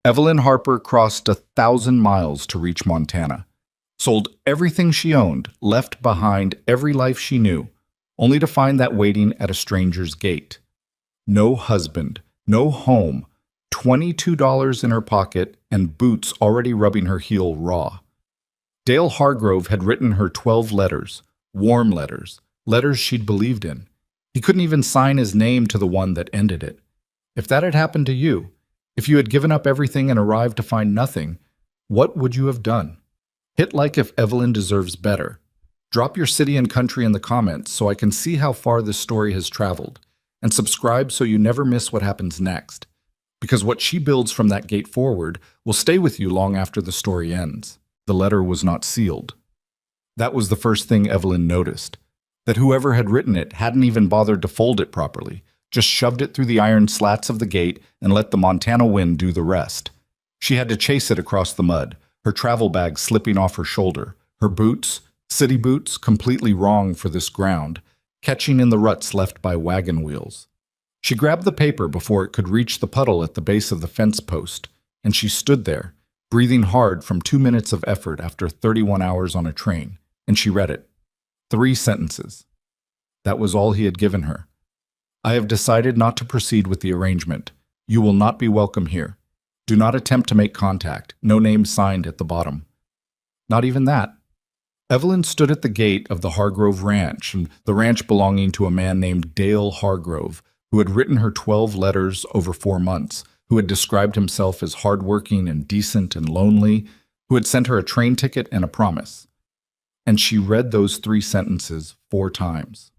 Evelyn Harper crossed 1,000 miles to reach Montana, sold everything she owned, left behind every life she knew, only to find that waiting at a stranger's gate. No husband, no home, $22 in her pocket, and boots already rubbing her heel raw. Dale Hargrove had written her 12 letters, warm letters, letters she'd believed in. He couldn't even sign his name to the one that ended it. If that had happened to you, if you had given up everything and arrived to find nothing, what would you have done? Hit like if Evelyn deserves better. Drop your city and country in the comments so I can see how far this story has traveled, and subscribe so you never miss what happens next. Because what she builds from that gate forward will stay with you long after the story ends. The letter was not sealed. That was the first thing Evelyn noticed, that whoever had written it hadn't even bothered to fold it properly, just shoved it through the iron slats of the gate and let the Montana wind do the rest. She had to chase it across the mud, her travel bag slipping off her shoulder, her boots, city boots, completely wrong for this ground, catching in the ruts left by wagon wheels. She grabbed the paper before it could reach the puddle at the base of the fence post, and she stood there, breathing hard from 2 minutes of effort after 31 hours on a train, and she read it. 3 sentences. That was all he had given her. I have decided not to proceed with the arrangement. You will not be welcome here. Do not attempt to make contact. No name signed at the bottom. Not even that. Evelyn stood at the gate of the Hargrove Ranch, and the ranch belonging to a man named Dale Hargrove, who had written her 12 letters over 4 months, who had described himself as hardworking and decent and lonely, who had sent her a train ticket and a promise. And she read those 3 sentences 4 times.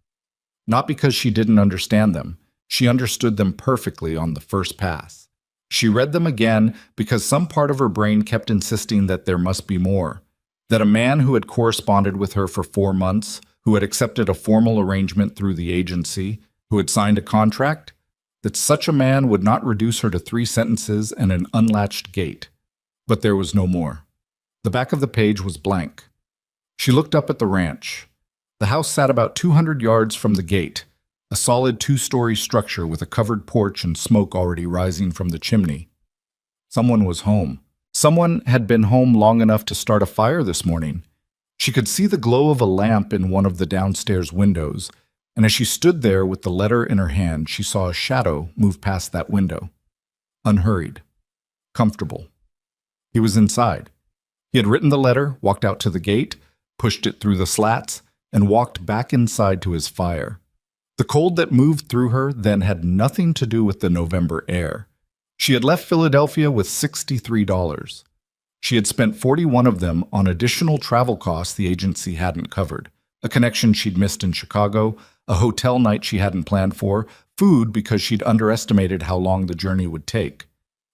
Not because she didn't understand them. She understood them perfectly on the first pass. She read them again because some part of her brain kept insisting that there must be more. That a man who had corresponded with her for 4 months, who had accepted a formal arrangement through the agency, who had signed a contract, that such a man would not reduce her to 3 sentences and an unlatched gate. But there was no more. The back of the page was blank. She looked up at the ranch. The house sat about 200 yards from the gate, a solid 2-story structure with a covered porch and smoke already rising from the chimney. Someone was home. Someone had been home long enough to start a fire this morning. She could see the glow of a lamp in one of the downstairs windows, and as she stood there with the letter in her hand, she saw a shadow move past that window. Unhurried. Comfortable. He was inside. He had written the letter, walked out to the gate, pushed it through the slats, and walked back inside to his fire. The cold that moved through her then had nothing to do with the November air. She had left Philadelphia with $63. She had spent 41 of them on additional travel costs the agency hadn't covered, a connection she'd missed in Chicago, a hotel night she hadn't planned for, food because she'd underestimated how long the journey would take.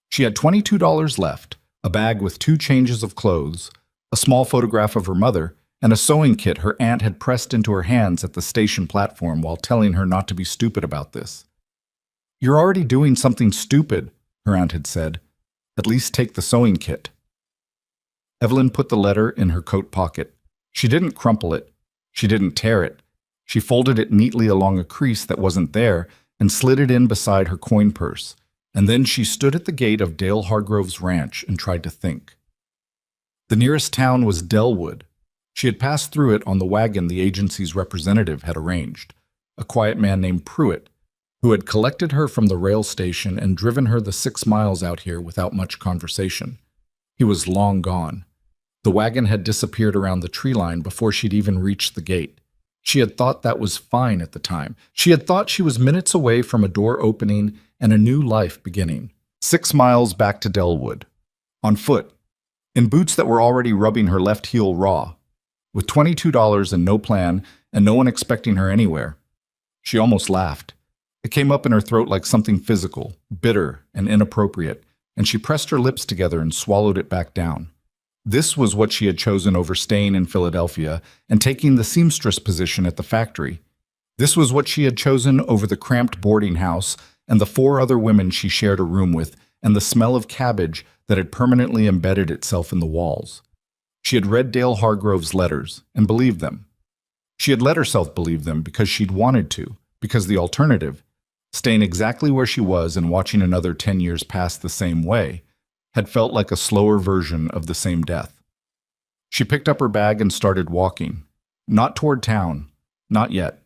She had $22 left, a bag with 2 changes of clothes, a small photograph of her mother, and a sewing kit her aunt had pressed into her hands at the station platform while telling her not to be stupid about this. You're already doing something stupid, her aunt had said. At least take the sewing kit. Evelyn put the letter in her coat pocket. She didn't crumple it. She didn't tear it. She folded it neatly along a crease that wasn't there and slid it in beside her coin purse. And then she stood at the gate of Dale Hargrove's ranch and tried to think. The nearest town was Delwood. She had passed through it on the wagon the agency's representative had arranged, a quiet man named Pruitt, who had collected her from the rail station and driven her the 6 miles out here without much conversation. He was long gone. The wagon had disappeared around the tree line before she'd even reached the gate. She had thought that was fine at the time. She had thought she was minutes away from a door opening and a new life beginning. 6 miles back to Delwood. On foot. In boots that were already rubbing her left heel raw. With $22 and no plan, and no one expecting her anywhere. She almost laughed. It came up in her throat like something physical, bitter and inappropriate, and she pressed her lips together and swallowed it back down. This was what she had chosen over staying in Philadelphia and taking the seamstress position at the factory. This was what she had chosen over the cramped boarding house and the 4 other women she shared a room with and the smell of cabbage that had permanently embedded itself in the walls. She had read Dale Hargrove's letters and believed them. She had let herself believe them because she'd wanted to, because the alternative, staying exactly where she was and watching another 10 years pass the same way, had felt like a slower version of the same death. She picked up her bag and started walking. Not toward town. Not yet.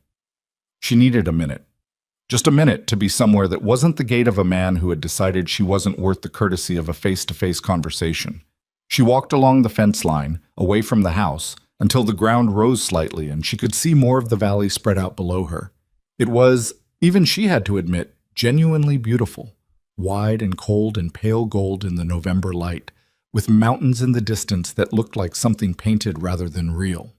She needed a minute. Just a minute to be somewhere that wasn't the gate of a man who had decided she wasn't worth the courtesy of a face-to-face conversation. She walked along the fence line, away from the house, until the ground rose slightly and she could see more of the valley spread out below her. It was, even she had to admit, genuinely beautiful, wide and cold and pale gold in the November light, with mountains in the distance that looked like something painted rather than real.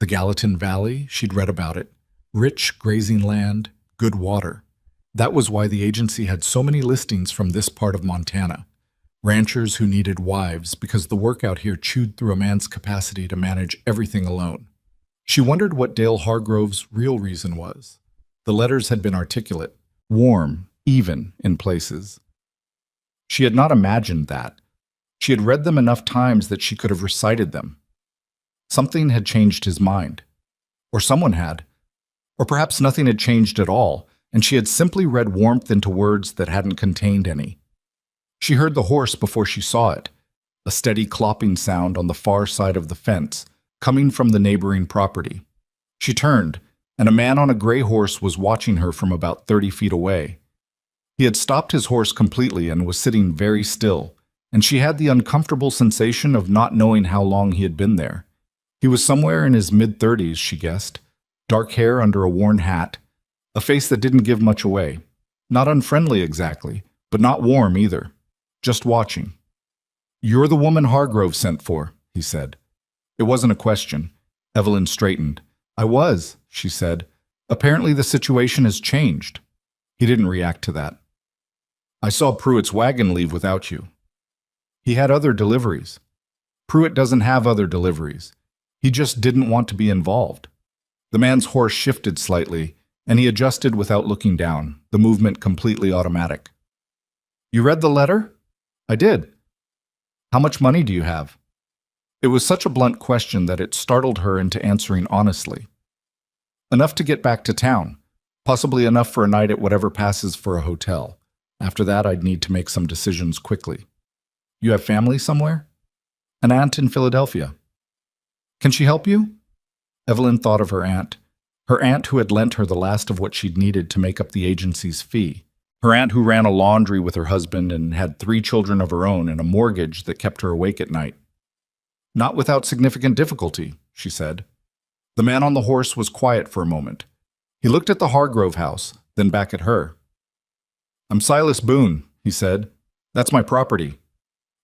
The Gallatin Valley, she'd read about it. Rich grazing land, good water. That was why the agency had so many listings from this part of Montana. Ranchers who needed wives because the work out here chewed through a man's capacity to manage everything alone. She wondered what Dale Hargrove's real reason was. The letters had been articulate, warm, even in places. She had not imagined that. She had read them enough times that she could have recited them. Something had changed his mind. Or someone had. Or perhaps nothing had changed at all, and she had simply read warmth into words that hadn't contained any. She heard the horse before she saw it, a steady clopping sound on the far side of the fence, coming from the neighboring property. She turned, and a man on a gray horse was watching her from about 30 feet away. He had stopped his horse completely and was sitting very still, and she had the uncomfortable sensation of not knowing how long he had been there. He was somewhere in his mid-30s, she guessed, dark hair under a worn hat, a face that didn't give much away. Not unfriendly exactly, but not warm either. Just watching. "You're the woman Hargrove sent for," he said. It wasn't a question. Evelyn straightened. "I was," she said. "Apparently the situation has changed." He didn't react to that. "I saw Pruitt's wagon leave without you." "He had other deliveries." "Pruitt doesn't have other deliveries. He just didn't want to be involved." The man's horse shifted slightly, and he adjusted without looking down, the movement completely automatic. "You read the letter?" "I did." "How much money do you have?" It was such a blunt question that it startled her into answering honestly. "Enough to get back to town. Possibly enough for a night at whatever passes for a hotel. After that, I'd need to make some decisions quickly." "You have family somewhere?" "An aunt in Philadelphia." "Can she help you?" Evelyn thought of her aunt who had lent her the last of what she'd needed to make up the agency's fee. Her aunt who ran a laundry with her husband and had 3 children of her own and a mortgage that kept her awake at night. "Not without significant difficulty," she said. The man on the horse was quiet for a moment. He looked at the Hargrove house, then back at her. "I'm Silas Boone," he said. "That's my property."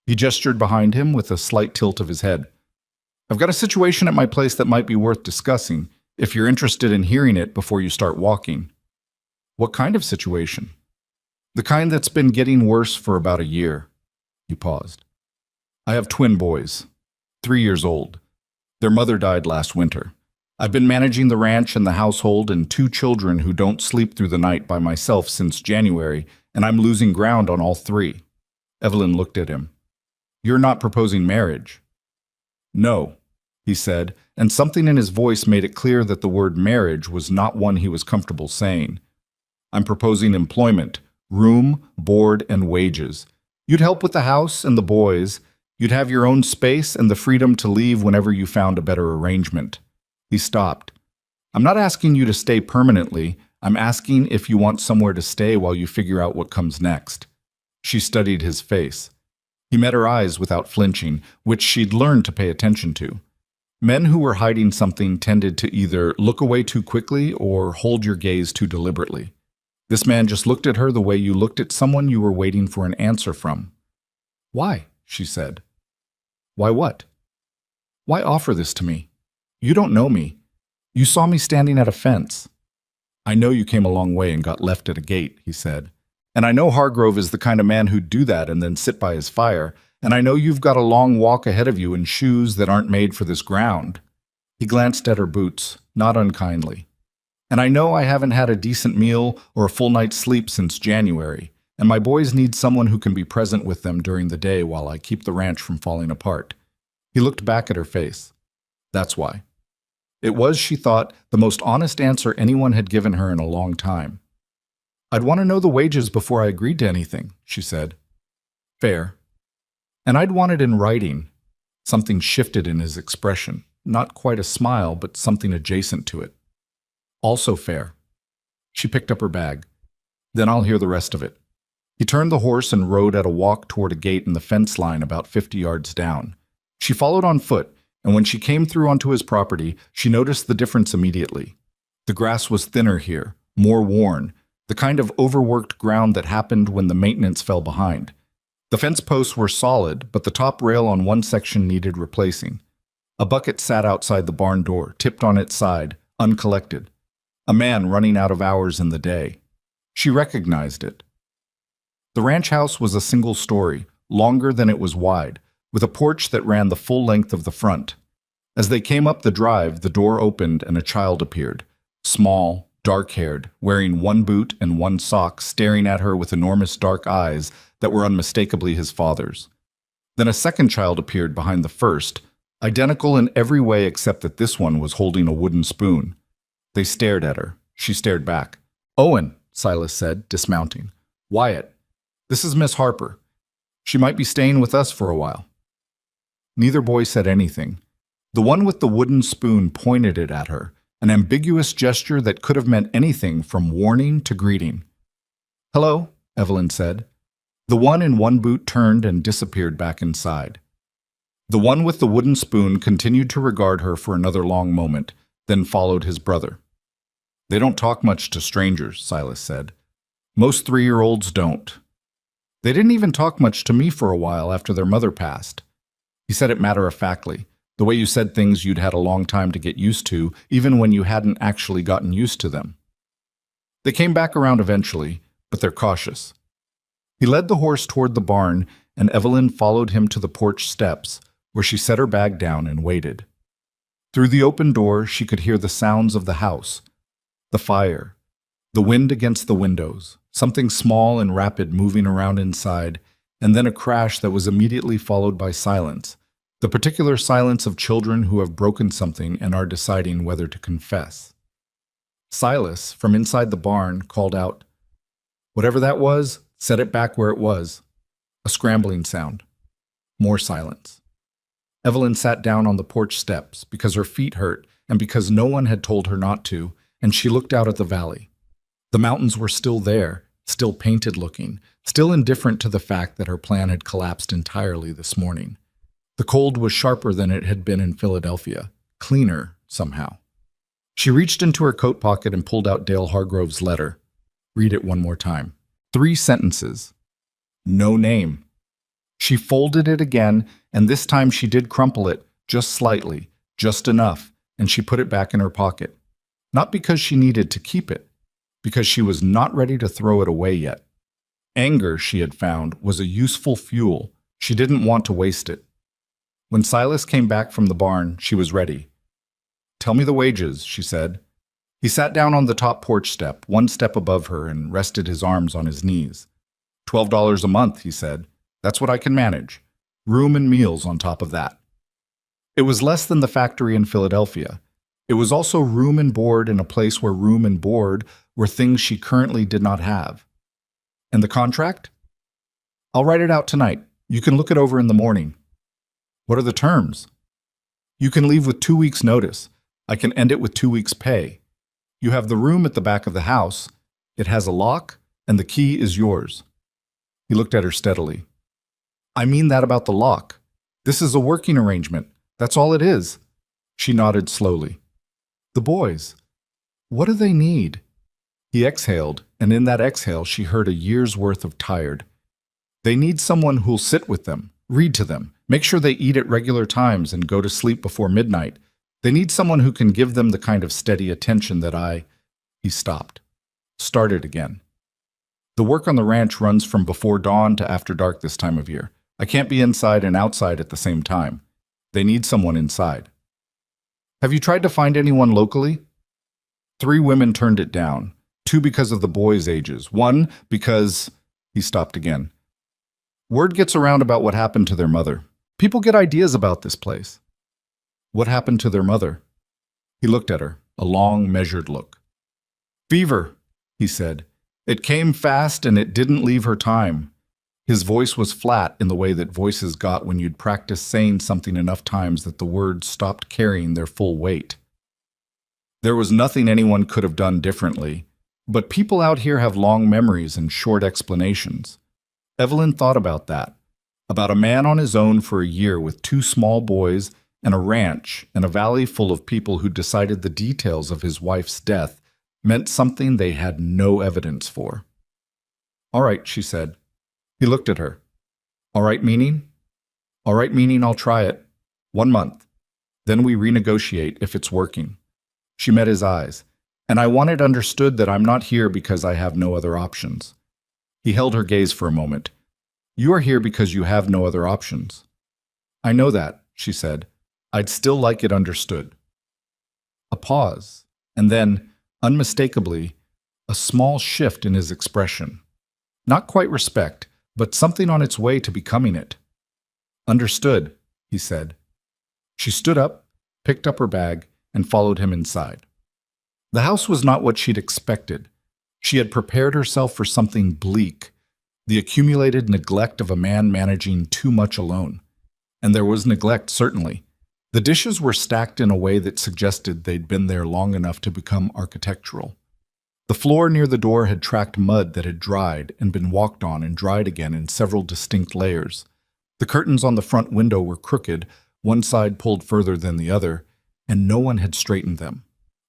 He gestured behind him with a slight tilt of his head. "I've got a situation at my place that might be worth discussing, if you're interested in hearing it before you start walking." "What kind of situation?" "The kind that's been getting worse for about a year." He paused. "I have twin boys, 3 years old. Their mother died last winter. I've been managing the ranch and the household and 2 children who don't sleep through the night by myself since January, and I'm losing ground on all 3. Evelyn looked at him. "You're not proposing marriage?" "No," he said, and something in his voice made it clear that the word marriage was not one he was comfortable saying. "I'm proposing employment. Room, board, and wages. You'd help with the house and the boys. You'd have your own space and the freedom to leave whenever you found a better arrangement." He stopped. "I'm not asking you to stay permanently. I'm asking if you want somewhere to stay while you figure out what comes next." She studied his face. He met her eyes without flinching, which she'd learned to pay attention to. Men who were hiding something tended to either look away too quickly or hold your gaze too deliberately. This man just looked at her the way you looked at someone you were waiting for an answer from. "Why?" she said. "Why what?" "Why offer this to me? You don't know me. You saw me standing at a fence." "I know you came a long way and got left at a gate," he said. "And I know Hargrove is the kind of man who'd do that and then sit by his fire. And I know you've got a long walk ahead of you in shoes that aren't made for this ground." He glanced at her boots, not unkindly. "And I know I haven't had a decent meal or a full night's sleep since January, and my boys need someone who can be present with them during the day while I keep the ranch from falling apart." He looked back at her face. That's why. It was, she thought, the most honest answer anyone had given her in a long time. "I'd want to know the wages before I agreed to anything," she said. "Fair." And I'd want it in writing. Something shifted in his expression. Not quite a smile, but something adjacent to it. Also fair. She picked up her bag. Then I'll hear the rest of it. He turned the horse and rode at a walk toward a gate in the fence line about 50 yards down. She followed on foot, and when she came through onto his property, she noticed the difference immediately. The grass was thinner here, more worn, the kind of overworked ground that happened when the maintenance fell behind. The fence posts were solid, but the top rail on one section needed replacing. A bucket sat outside the barn door, tipped on its side, uncollected. A man running out of hours in the day. She recognized it. The ranch house was a single story, longer than it was wide, with a porch that ran the full length of the front. As they came up the drive, the door opened and a child appeared. Small, dark-haired, wearing one boot and one sock, staring at her with enormous dark eyes that were unmistakably his father's. Then a second child appeared behind the first, identical in every way except that this one was holding a wooden spoon. They stared at her. She stared back. "Owen," Silas said, dismounting. "Wyatt. This is Miss Harper. She might be staying with us for a while." Neither boy said anything. The one with the wooden spoon pointed it at her, an ambiguous gesture that could have meant anything from warning to greeting. "Hello," Evelyn said. The one in one boot turned and disappeared back inside. The one with the wooden spoon continued to regard her for another long moment, then followed his brother. "They don't talk much to strangers," Silas said. "Most 3-year-olds don't. They didn't even talk much to me for a while after their mother passed." He said it matter-of-factly, the way you said things you'd had a long time to get used to, even when you hadn't actually gotten used to them. They came back around eventually, but they're cautious. He led the horse toward the barn, and Evelyn followed him to the porch steps, where she set her bag down and waited. Through the open door, she could hear the sounds of the house, the fire, the wind against the windows, something small and rapid moving around inside, and then a crash that was immediately followed by silence, the particular silence of children who have broken something and are deciding whether to confess. Silas, from inside the barn, called out, "Whatever that was, set it back where it was." A scrambling sound. More silence. Evelyn sat down on the porch steps because her feet hurt and because no one had told her not to, and she looked out at the valley. The mountains were still there, still painted-looking, still indifferent to the fact that her plan had collapsed entirely this morning. The cold was sharper than it had been in Philadelphia, cleaner, somehow. She reached into her coat pocket and pulled out Dale Hargrove's letter. Read it one more time. 3 sentences. No name. She folded it again, and this time she did crumple it, just slightly, just enough, and she put it back in her pocket. Not because she needed to keep it, because she was not ready to throw it away yet. Anger, she had found, was a useful fuel. She didn't want to waste it. When Silas came back from the barn, she was ready. "Tell me the wages," she said. He sat down on the top porch step, one step above her, and rested his arms on his knees. $12 a month, he said. "That's what I can manage. Room and meals on top of that." It was less than the factory in Philadelphia. It was also room and board in a place where room and board were things she currently did not have. And the contract? "I'll write it out tonight. You can look it over in the morning." "What are the terms?" "You can leave with 2 weeks' notice. I can end it with 2 weeks' pay. You have the room at the back of the house. It has a lock, and the key is yours." He looked at her steadily. "I mean that about the lock. This is a working arrangement. That's all it is." She nodded slowly. "The boys. What do they need?" He exhaled, and in that exhale she heard a year's worth of tired. "They need someone who'll sit with them, read to them, make sure they eat at regular times and go to sleep before midnight. They need someone who can give them the kind of steady attention that I—" He stopped. Started again. "The work on the ranch runs from before dawn to after dark this time of year. I can't be inside and outside at the same time. They need someone inside." "Have you tried to find anyone locally?" 3 women turned it down. 2 because of the boys' ages. 1 because— He stopped again. "Word gets around about what happened to their mother. People get ideas about this place." "What happened to their mother?" He looked at her, a long, measured look. "Fever," he said. "It came fast and it didn't leave her time." His voice was flat in the way that voices got when you'd practiced saying something enough times that the words stopped carrying their full weight. There was nothing anyone could have done differently, but people out here have long memories and short explanations. Evelyn thought about that, about a man on his own for a year with two small boys and a ranch and a valley full of people who decided the details of his wife's death meant something they had no evidence for. "All right," she said. He looked at her. "All right meaning?" "All right meaning I'll try it. 1 month. Then we renegotiate if it's working." She met his eyes, and I want it understood that I'm not here because I have no other options. He held her gaze for a moment. "You are here because you have no other options." "I know that," she said. "I'd still like it understood." A pause, and then, unmistakably, a small shift in his expression. Not quite respect, but something on its way to becoming it. "Understood," he said. She stood up, picked up her bag, and followed him inside. The house was not what she'd expected. She had prepared herself for something bleak, the accumulated neglect of a man managing too much alone. And there was neglect, certainly. The dishes were stacked in a way that suggested they'd been there long enough to become architectural. The floor near the door had tracked mud that had dried and been walked on and dried again in several distinct layers. The curtains on the front window were crooked, one side pulled further than the other, and no one had straightened them.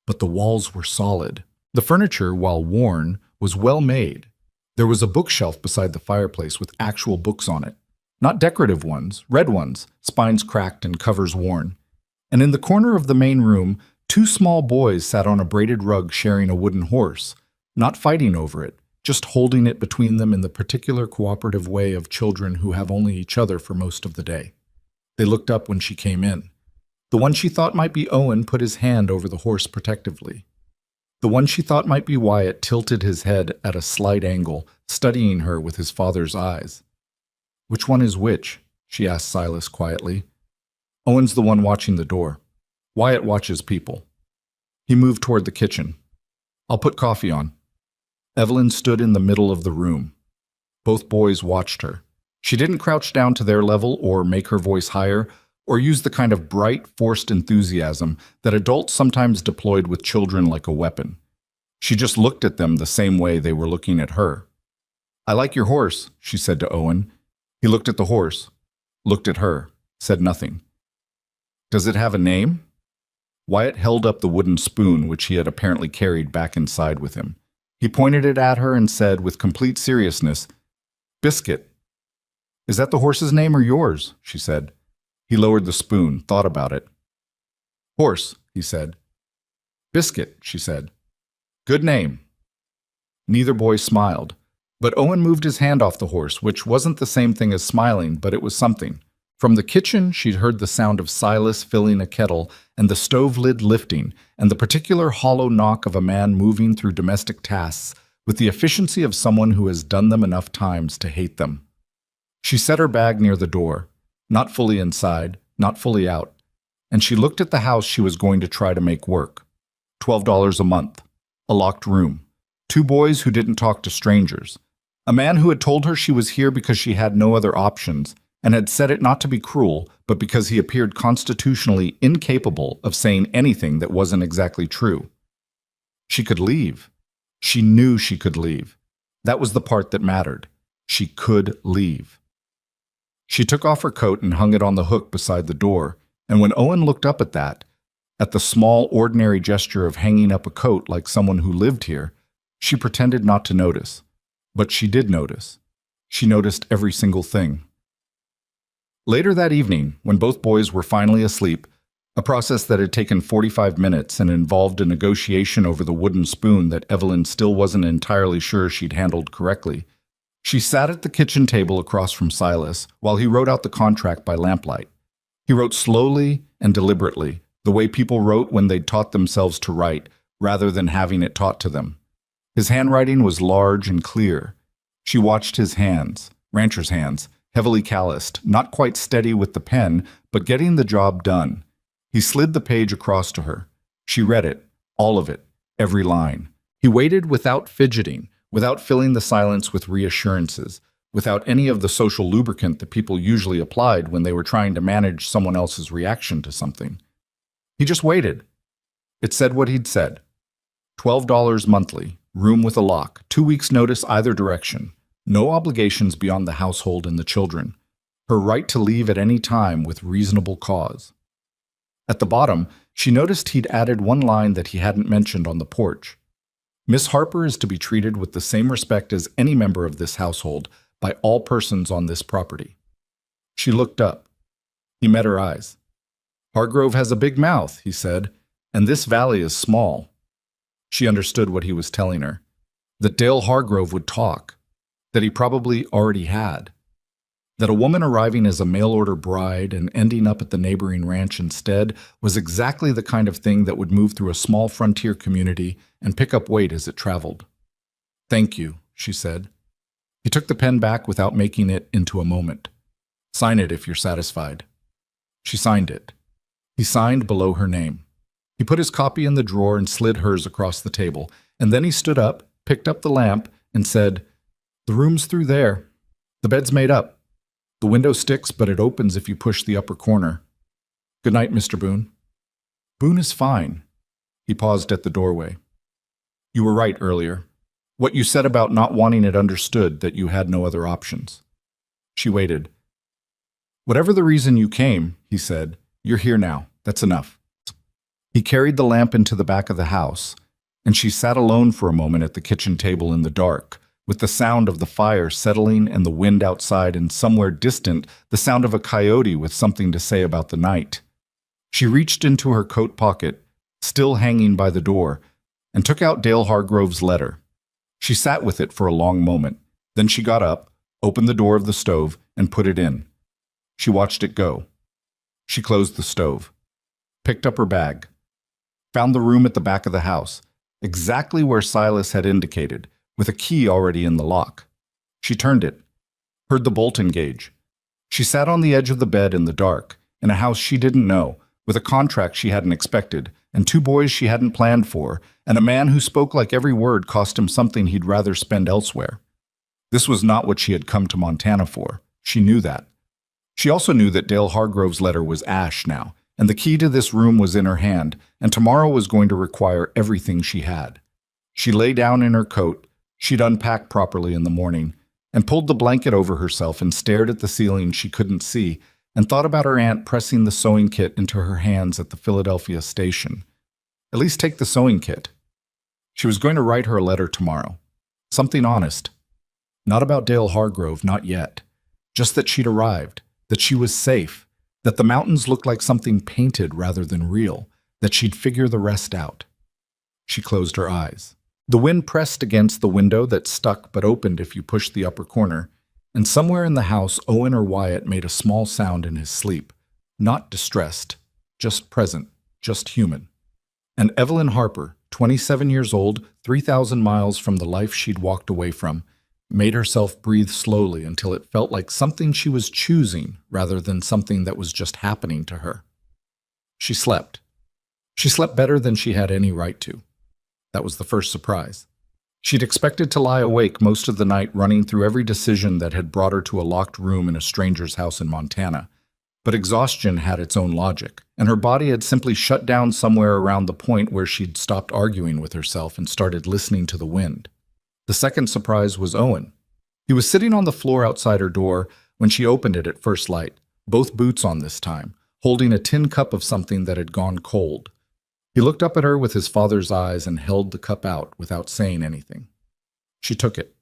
But the walls were solid. The furniture, while worn, was well made. There was a bookshelf beside the fireplace with actual books on it. Not decorative ones, red ones, spines cracked and covers worn. And in the corner of the main room, two small boys sat on a braided rug sharing a wooden horse, not fighting over it, just holding it between them in the particular cooperative way of children who have only each other for most of the day. They looked up when she came in. The one she thought might be Owen put his hand over the horse protectively. The one she thought might be Wyatt tilted his head at a slight angle, studying her with his father's eyes. "Which one is which?" she asked Silas quietly. "Owen's the one watching the door. Wyatt watches people." He moved toward the kitchen. "I'll put coffee on." Evelyn stood in the middle of the room. Both boys watched her. She didn't crouch down to their level or make her voice higher, or use the kind of bright, forced enthusiasm that adults sometimes deployed with children like a weapon. She just looked at them the same way they were looking at her. "I like your horse," she said to Owen. He looked at the horse, looked at her, said nothing. "Does it have a name?" Wyatt held up the wooden spoon which he had apparently carried back inside with him. He pointed it at her and said with complete seriousness, "Biscuit." "Is that the horse's name or yours?" she said. He lowered the spoon, thought about it. "Horse," he said. "Biscuit," she said. "Good name." Neither boy smiled, but Owen moved his hand off the horse, which wasn't the same thing as smiling, but it was something. From the kitchen, she'd heard the sound of Silas filling a kettle and the stove lid lifting, and the particular hollow knock of a man moving through domestic tasks with the efficiency of someone who has done them enough times to hate them. She set her bag near the door, not fully inside, not fully out, and she looked at the house she was going to try to make work. $12 a month, a locked room, two boys who didn't talk to strangers, a man who had told her she was here because she had no other options, and had said it not to be cruel, but because he appeared constitutionally incapable of saying anything that wasn't exactly true. She could leave. She knew she could leave. That was the part that mattered. She could leave. She took off her coat and hung it on the hook beside the door, and when Owen looked up at that, at the small, ordinary gesture of hanging up a coat like someone who lived here, she pretended not to notice. But she did notice. She noticed every single thing. Later that evening, when both boys were finally asleep, a process that had taken 45 minutes and involved a negotiation over the wooden spoon that Evelyn still wasn't entirely sure she'd handled correctly, she sat at the kitchen table across from Silas while he wrote out the contract by lamplight. He wrote slowly and deliberately, the way people wrote when they'd taught themselves to write, rather than having it taught to them. His handwriting was large and clear. She watched his hands, rancher's hands, heavily calloused, not quite steady with the pen, but getting the job done. He slid the page across to her. She read it, all of it, every line. He waited without fidgeting, without filling the silence with reassurances, without any of the social lubricant that people usually applied when they were trying to manage someone else's reaction to something. He just waited. It said what he'd said. $12 monthly, room with a lock, 2 weeks' notice either direction, no obligations beyond the household and the children, her right to leave at any time with reasonable cause. At the bottom, she noticed he'd added one line that he hadn't mentioned on the porch. Miss Harper is to be treated with the same respect as any member of this household by all persons on this property. She looked up. He met her eyes. Hargrove has a big mouth, he said, and this valley is small. She understood what he was telling her, that Dale Hargrove would talk, that he probably already had, that a woman arriving as a mail-order bride and ending up at the neighboring ranch instead was exactly the kind of thing that would move through a small frontier community and pick up weight as it traveled. "Thank you," she said. He took the pen back without making it into a moment. "Sign it if you're satisfied." She signed it. He signed below her name. He put his copy in the drawer and slid hers across the table, and then he stood up, picked up the lamp, and said, "The room's through there. The bed's made up. The window sticks, but it opens if you push the upper corner. Good night, Mr. Boone." "Boone is fine." He paused at the doorway. "You were right earlier. What you said about not wanting it understood that you had no other options." She waited. "Whatever the reason you came," he said, "you're here now. That's enough." He carried the lamp into the back of the house, and she sat alone for a moment at the kitchen table in the dark, with the sound of the fire settling and the wind outside, and somewhere distant, the sound of a coyote with something to say about the night. She reached into her coat pocket, still hanging by the door, and took out Dale Hargrove's letter. She sat with it for a long moment. Then she got up, opened the door of the stove, and put it in. She watched it go. She closed the stove, picked up her bag, found the room at the back of the house, exactly where Silas had indicated, with a key already in the lock. She turned it, heard the bolt engage. She sat on the edge of the bed in the dark, in a house she didn't know, with a contract she hadn't expected, and 2 boys she hadn't planned for, and a man who spoke like every word cost him something he'd rather spend elsewhere. This was not what she had come to Montana for. She knew that. She also knew that Dale Hargrove's letter was ash now, and the key to this room was in her hand, and tomorrow was going to require everything she had. She lay down in her coat. She'd unpacked properly in the morning, and pulled the blanket over herself and stared at the ceiling she couldn't see, and thought about her aunt pressing the sewing kit into her hands at the Philadelphia station. At least take the sewing kit. She was going to write her a letter tomorrow. Something honest. Not about Dale Hargrove, not yet. Just that she'd arrived, that she was safe, that the mountains looked like something painted rather than real, that she'd figure the rest out. She closed her eyes. The wind pressed against the window that stuck but opened if you pushed the upper corner, and somewhere in the house Owen or Wyatt made a small sound in his sleep, not distressed, just present, just human. And Evelyn Harper, 27 years old, 3,000 miles from the life she'd walked away from, made herself breathe slowly until it felt like something she was choosing rather than something that was just happening to her. She slept. She slept better than she had any right to. That was the first surprise. She'd expected to lie awake most of the night running through every decision that had brought her to a locked room in a stranger's house in Montana. But exhaustion had its own logic, and her body had simply shut down somewhere around the point where she'd stopped arguing with herself and started listening to the wind. The second surprise was Owen. He was sitting on the floor outside her door when she opened it at first light, both boots on this time, holding a tin cup of something that had gone cold. He looked up at her with his father's eyes and held the cup out without saying anything. She took it.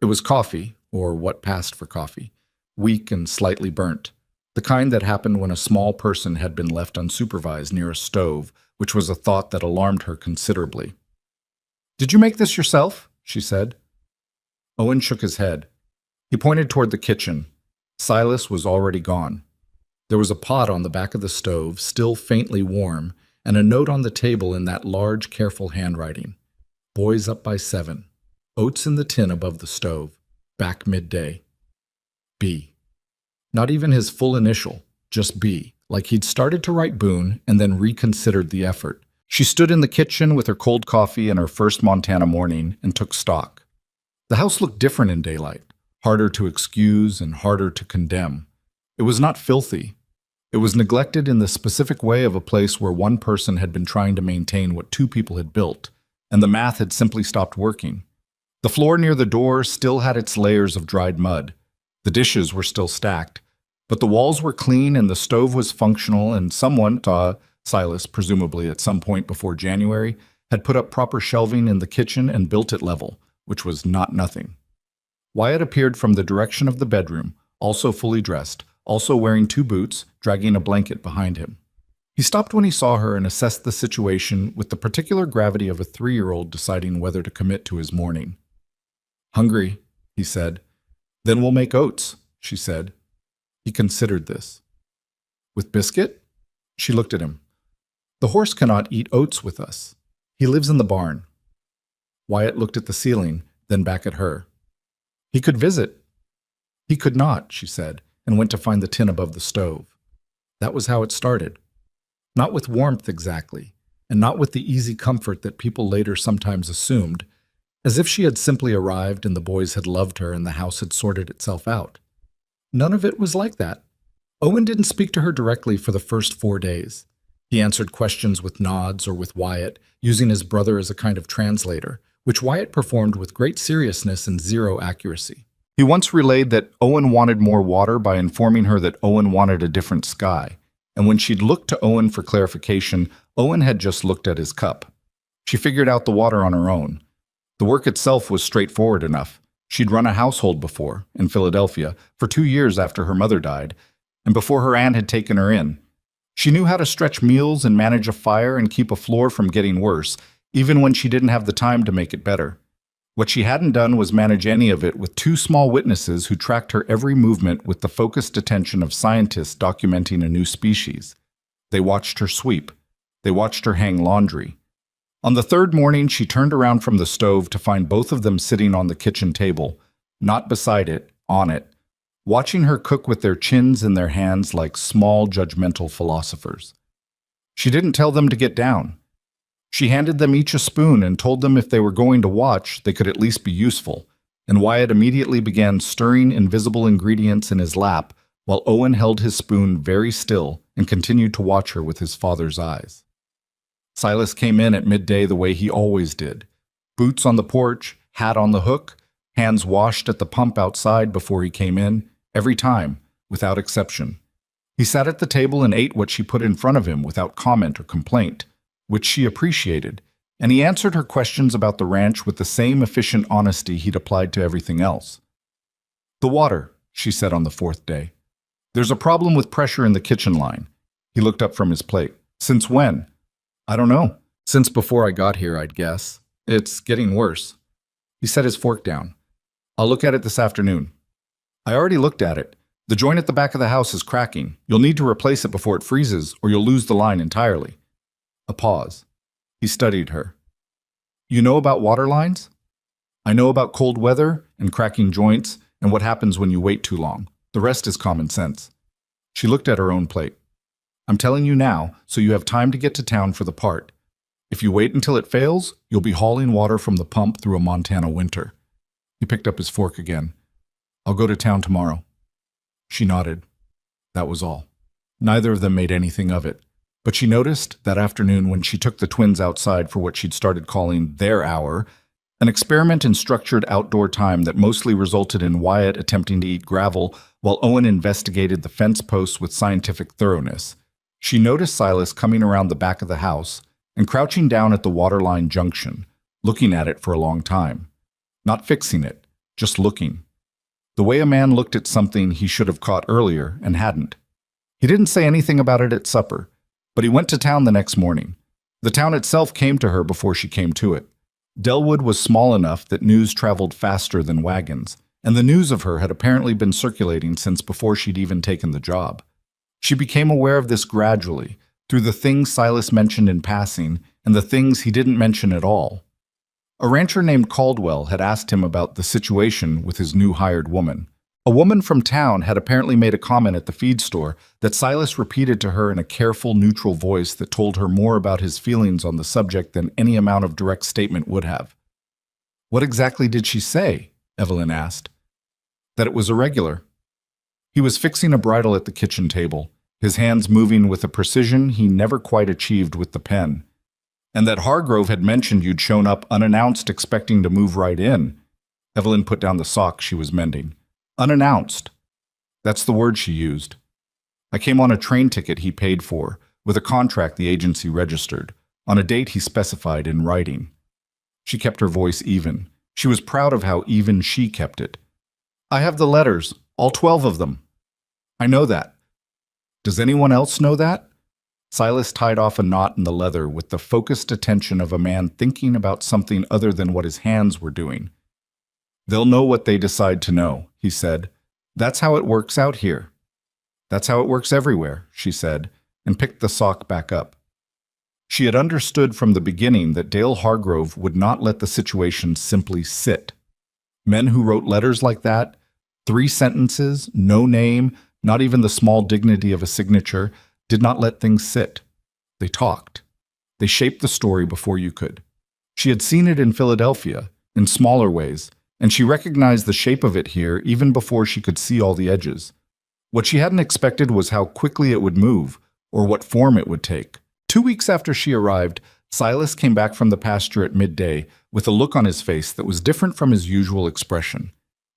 It was coffee, or what passed for coffee, weak and slightly burnt, the kind that happened when a small person had been left unsupervised near a stove, which was a thought that alarmed her considerably. "Did you make this yourself?" she said. Owen shook his head. He pointed toward the kitchen. Silas was already gone. There was a pot on the back of the stove, still faintly warm, and a note on the table in that large, careful handwriting. "Boys up by 7. Oats in the tin above the stove. Back midday. B." Not even his full initial, just B, like he'd started to write Boone and then reconsidered the effort. She stood in the kitchen with her cold coffee and her first Montana morning and took stock. The house looked different in daylight. harder to excuse and harder to condemn. It was not filthy. It was neglected in the specific way of a place where one person had been trying to maintain what two people had built, and the math had simply stopped working. The floor near the door still had its layers of dried mud. The dishes were still stacked, but the walls were clean and the stove was functional, and someone, Silas, presumably at some point before January, had put up proper shelving in the kitchen and built it level, which was not nothing. Wyatt appeared from the direction of the bedroom, also fully dressed, also wearing 2 boots, dragging a blanket behind him. He stopped when he saw her and assessed the situation with the particular gravity of a 3-year-old deciding whether to commit to his morning. "Hungry," he said. "Then we'll make oats," she said. He considered this. "With biscuit?" She looked at him. "The horse cannot eat oats with us. He lives in the barn." Wyatt looked at the ceiling, then back at her. "He could visit." "He could not," she said, and went to find the tin above the stove. That was how it started. Not with warmth exactly, and not with the easy comfort that people later sometimes assumed, as if she had simply arrived and the boys had loved her and the house had sorted itself out. None of it was like that. Owen didn't speak to her directly for the first 4 days. He answered questions with nods or with Wyatt, using his brother as a kind of translator, which Wyatt performed with great seriousness and zero accuracy. He once relayed that Owen wanted more water by informing her that Owen wanted a different sky, and when she'd looked to Owen for clarification, Owen had just looked at his cup. She figured out the water on her own. The work itself was straightforward enough. She'd run a household before, in Philadelphia, for 2 years after her mother died, and before her aunt had taken her in. She knew how to stretch meals and manage a fire and keep a floor from getting worse, even when she didn't have the time to make it better. What she hadn't done was manage any of it with 2 small witnesses who tracked her every movement with the focused attention of scientists documenting a new species. They watched her sweep. They watched her hang laundry. On the 3rd morning, she turned around from the stove to find both of them sitting on the kitchen table, not beside it, on it, watching her cook with their chins in their hands like small, judgmental philosophers. She didn't tell them to get down. She handed them each a spoon and told them if they were going to watch, they could at least be useful, and Wyatt immediately began stirring invisible ingredients in his lap while Owen held his spoon very still and continued to watch her with his father's eyes. Silas came in at midday the way he always did. Boots on the porch, hat on the hook, hands washed at the pump outside before he came in, every time, without exception. He sat at the table and ate what she put in front of him without comment or complaint, which she appreciated, and he answered her questions about the ranch with the same efficient honesty he'd applied to everything else. "The water," she said on the 4th day. "There's a problem with pressure in the kitchen line." He looked up from his plate. "Since when?" "I don't know. Since before I got here, I'd guess. It's getting worse." He set his fork down. "I'll look at it this afternoon." "I already looked at it. The joint at the back of the house is cracking. You'll need to replace it before it freezes, or you'll lose the line entirely." A pause. He studied her. "You know about water lines?" "I know about cold weather and cracking joints and what happens when you wait too long. The rest is common sense." She looked at her own plate. "I'm telling you now, so you have time to get to town for the part. If you wait until it fails, you'll be hauling water from the pump through a Montana winter." He picked up his fork again. "I'll go to town tomorrow." She nodded. That was all. Neither of them made anything of it. But she noticed that afternoon when she took the twins outside for what she'd started calling their hour, an experiment in structured outdoor time that mostly resulted in Wyatt attempting to eat gravel while Owen investigated the fence posts with scientific thoroughness. She noticed Silas coming around the back of the house and crouching down at the waterline junction, looking at it for a long time. Not fixing it, just looking. The way a man looked at something he should have caught earlier and hadn't. He didn't say anything about it at supper, but he went to town the next morning. The town itself came to her before she came to it. Delwood was small enough that news traveled faster than wagons, and the news of her had apparently been circulating since before she'd even taken the job. She became aware of this gradually, through the things Silas mentioned in passing and the things he didn't mention at all. A rancher named Caldwell had asked him about the situation with his new hired woman. A woman from town had apparently made a comment at the feed store that Silas repeated to her in a careful, neutral voice that told her more about his feelings on the subject than any amount of direct statement would have. "What exactly did she say?" Evelyn asked. that it was irregular. He was fixing a bridle at the kitchen table, his hands moving with a precision he never quite achieved with the pen. And that Hargrove had mentioned you'd shown up unannounced expecting to move right in. Evelyn put down the sock she was mending. Unannounced. That's the word she used. I came on a train ticket he paid for, with a contract the agency registered, on a date he specified in writing. She kept her voice even. She was proud of how even she kept it. I have the letters, all 12 of them. I know that. Does anyone else know that? Silas tied off a knot in the leather with the focused attention of a man thinking about something other than what his hands were doing. They'll know what they decide to know, he said. That's how it works out here. That's how it works everywhere, she said, and picked the sock back up. She had understood from the beginning that Dale Hargrove would not let the situation simply sit. Men who wrote letters like that, 3 sentences, no name, not even the small dignity of a signature, did not let things sit. They talked. They shaped the story before you could. She had seen it in Philadelphia, in smaller ways, and she recognized the shape of it here even before she could see all the edges. What she hadn't expected was how quickly it would move, or what form it would take. 2 weeks after she arrived, Silas came back from the pasture at midday with a look on his face that was different from his usual expression,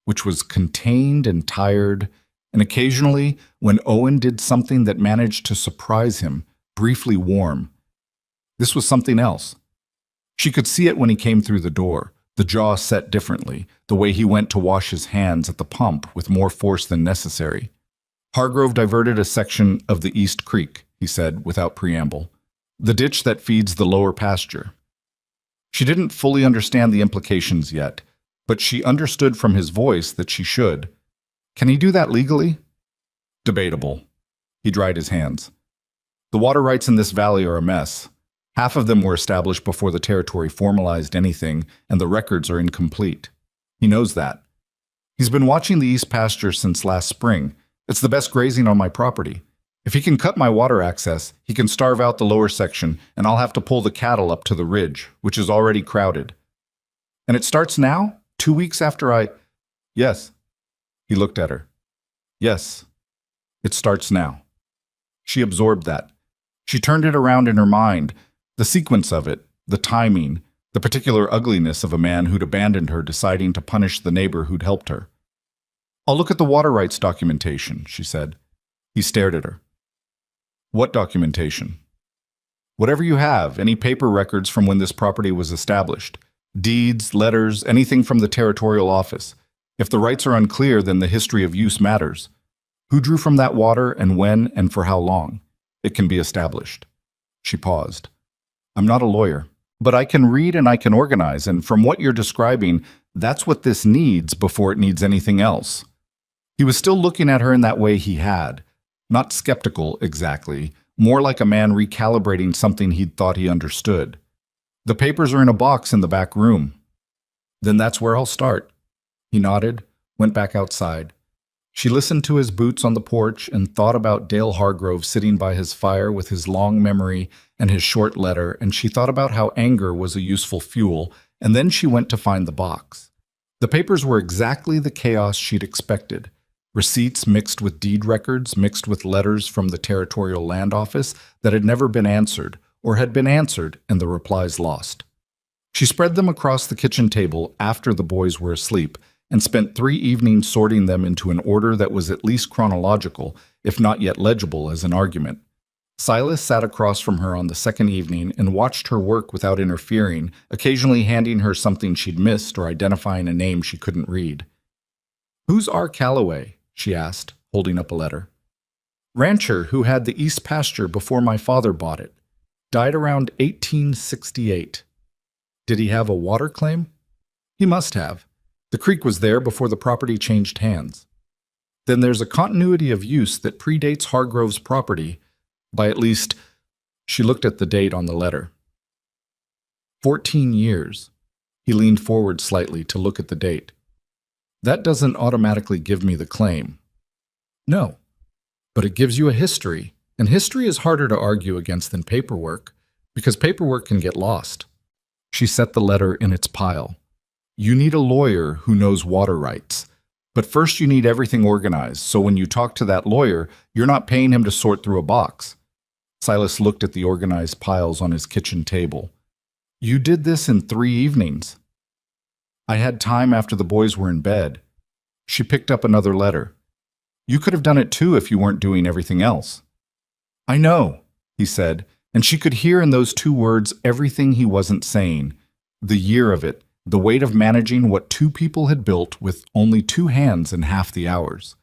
which was contained and tired, and occasionally, when Owen did something that managed to surprise him, briefly warm. This was something else. She could see it when he came through the door, the jaw set differently, the way he went to wash his hands at the pump with more force than necessary. Hargrove diverted a section of the East Creek, he said, without preamble. The ditch that feeds the lower pasture. She didn't fully understand the implications yet, but she understood from his voice that she should. Can he do that legally? Debatable. He dried his hands. The water rights in this valley are a mess. Half of them were established before the territory formalized anything, and the records are incomplete. He knows that. He's been watching the east pasture since last spring. It's the best grazing on my property. If he can cut my water access, he can starve out the lower section, and I'll have to pull the cattle up to the ridge, which is already crowded. And it starts now? 2 weeks after I... Yes. He looked at her. Yes. It starts now. She absorbed that. She turned it around in her mind, the sequence of it, the timing, the particular ugliness of a man who'd abandoned her deciding to punish the neighbor who'd helped her. I'll look at the water rights documentation, she said. He stared at her. What documentation? Whatever you have, any paper records from when this property was established. Deeds, letters, anything from the territorial office. If the rights are unclear, then the history of use matters. Who drew from that water and when and for how long? It can be established. She paused. I'm not a lawyer, but I can read and I can organize, and from what you're describing, that's what this needs before it needs anything else. He was still looking at her in that way he had. Not skeptical, exactly, more like a man recalibrating something he'd thought he understood. The papers are in a box in the back room. Then that's where I'll start. He nodded, went back outside. She listened to his boots on the porch and thought about Dale Hargrove sitting by his fire with his long memory and his short letter, and she thought about how anger was a useful fuel, and then she went to find the box. The papers were exactly the chaos she'd expected. Receipts mixed with deed records, mixed with letters from the Territorial Land Office that had never been answered, or had been answered and the replies lost. She spread them across the kitchen table after the boys were asleep, and spent 3 evenings sorting them into an order that was at least chronological, if not yet legible as an argument. Silas sat across from her on the second evening and watched her work without interfering, occasionally handing her something she'd missed or identifying a name she couldn't read. Who's R. Calloway? She asked, holding up a letter. Rancher who had the east pasture before my father bought it. Died around 1868. Did he have a water claim? He must have. The creek was there before the property changed hands. Then there's a continuity of use that predates Hargrove's property by at least, she looked at the date on the letter. 14 years. He leaned forward slightly to look at the date. That doesn't automatically give me the claim. No, but it gives you a history, and history is harder to argue against than paperwork, because paperwork can get lost. She set the letter in its pile. You need a lawyer who knows water rights. But first you need everything organized, so when you talk to that lawyer, you're not paying him to sort through a box." Silas looked at the organized piles on his kitchen table. "You did this in 3 evenings." "I had time after the boys were in bed." She picked up another letter. "You could have done it too if you weren't doing everything else." "I know," he said, and she could hear in those 2 words everything he wasn't saying. The year of it, the weight of managing what 2 people had built with only 2 hands and half the hours.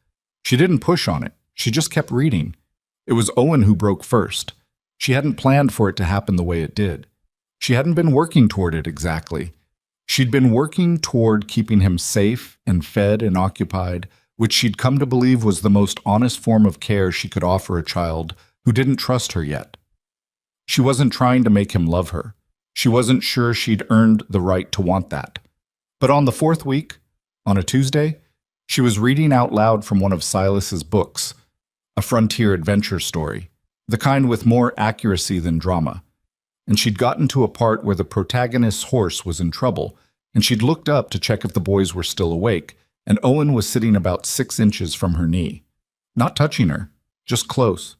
She didn't push on it. She just kept reading. It was Owen who broke first. She hadn't planned for it to happen the way it did. She hadn't been working toward it exactly. She'd been working toward keeping him safe and fed and occupied, which she'd come to believe was the most honest form of care she could offer a child who didn't trust her yet. She wasn't trying to make him love her. She wasn't sure she'd earned the right to want that. But on the 4th week, on a Tuesday, she was reading out loud from one of Silas's books, a frontier adventure story, the kind with more accuracy than drama. And she'd gotten to a part where the protagonist's horse was in trouble, and she'd looked up to check if the boys were still awake, and Owen was sitting about 6 inches from her knee. Not touching her, just close.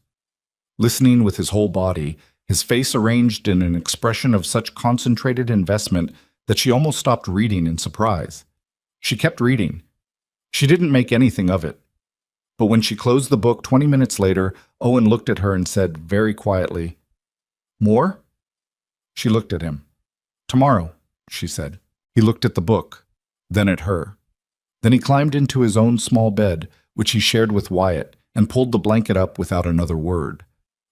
Listening with his whole body, his face arranged in an expression of such concentrated investment that she almost stopped reading in surprise. She kept reading. She didn't make anything of it. But when she closed the book 20 minutes later, Owen looked at her and said very quietly, "More?" She looked at him. "Tomorrow," she said. He looked at the book, then at her. Then he climbed into his own small bed, which he shared with Wyatt, and pulled the blanket up without another word.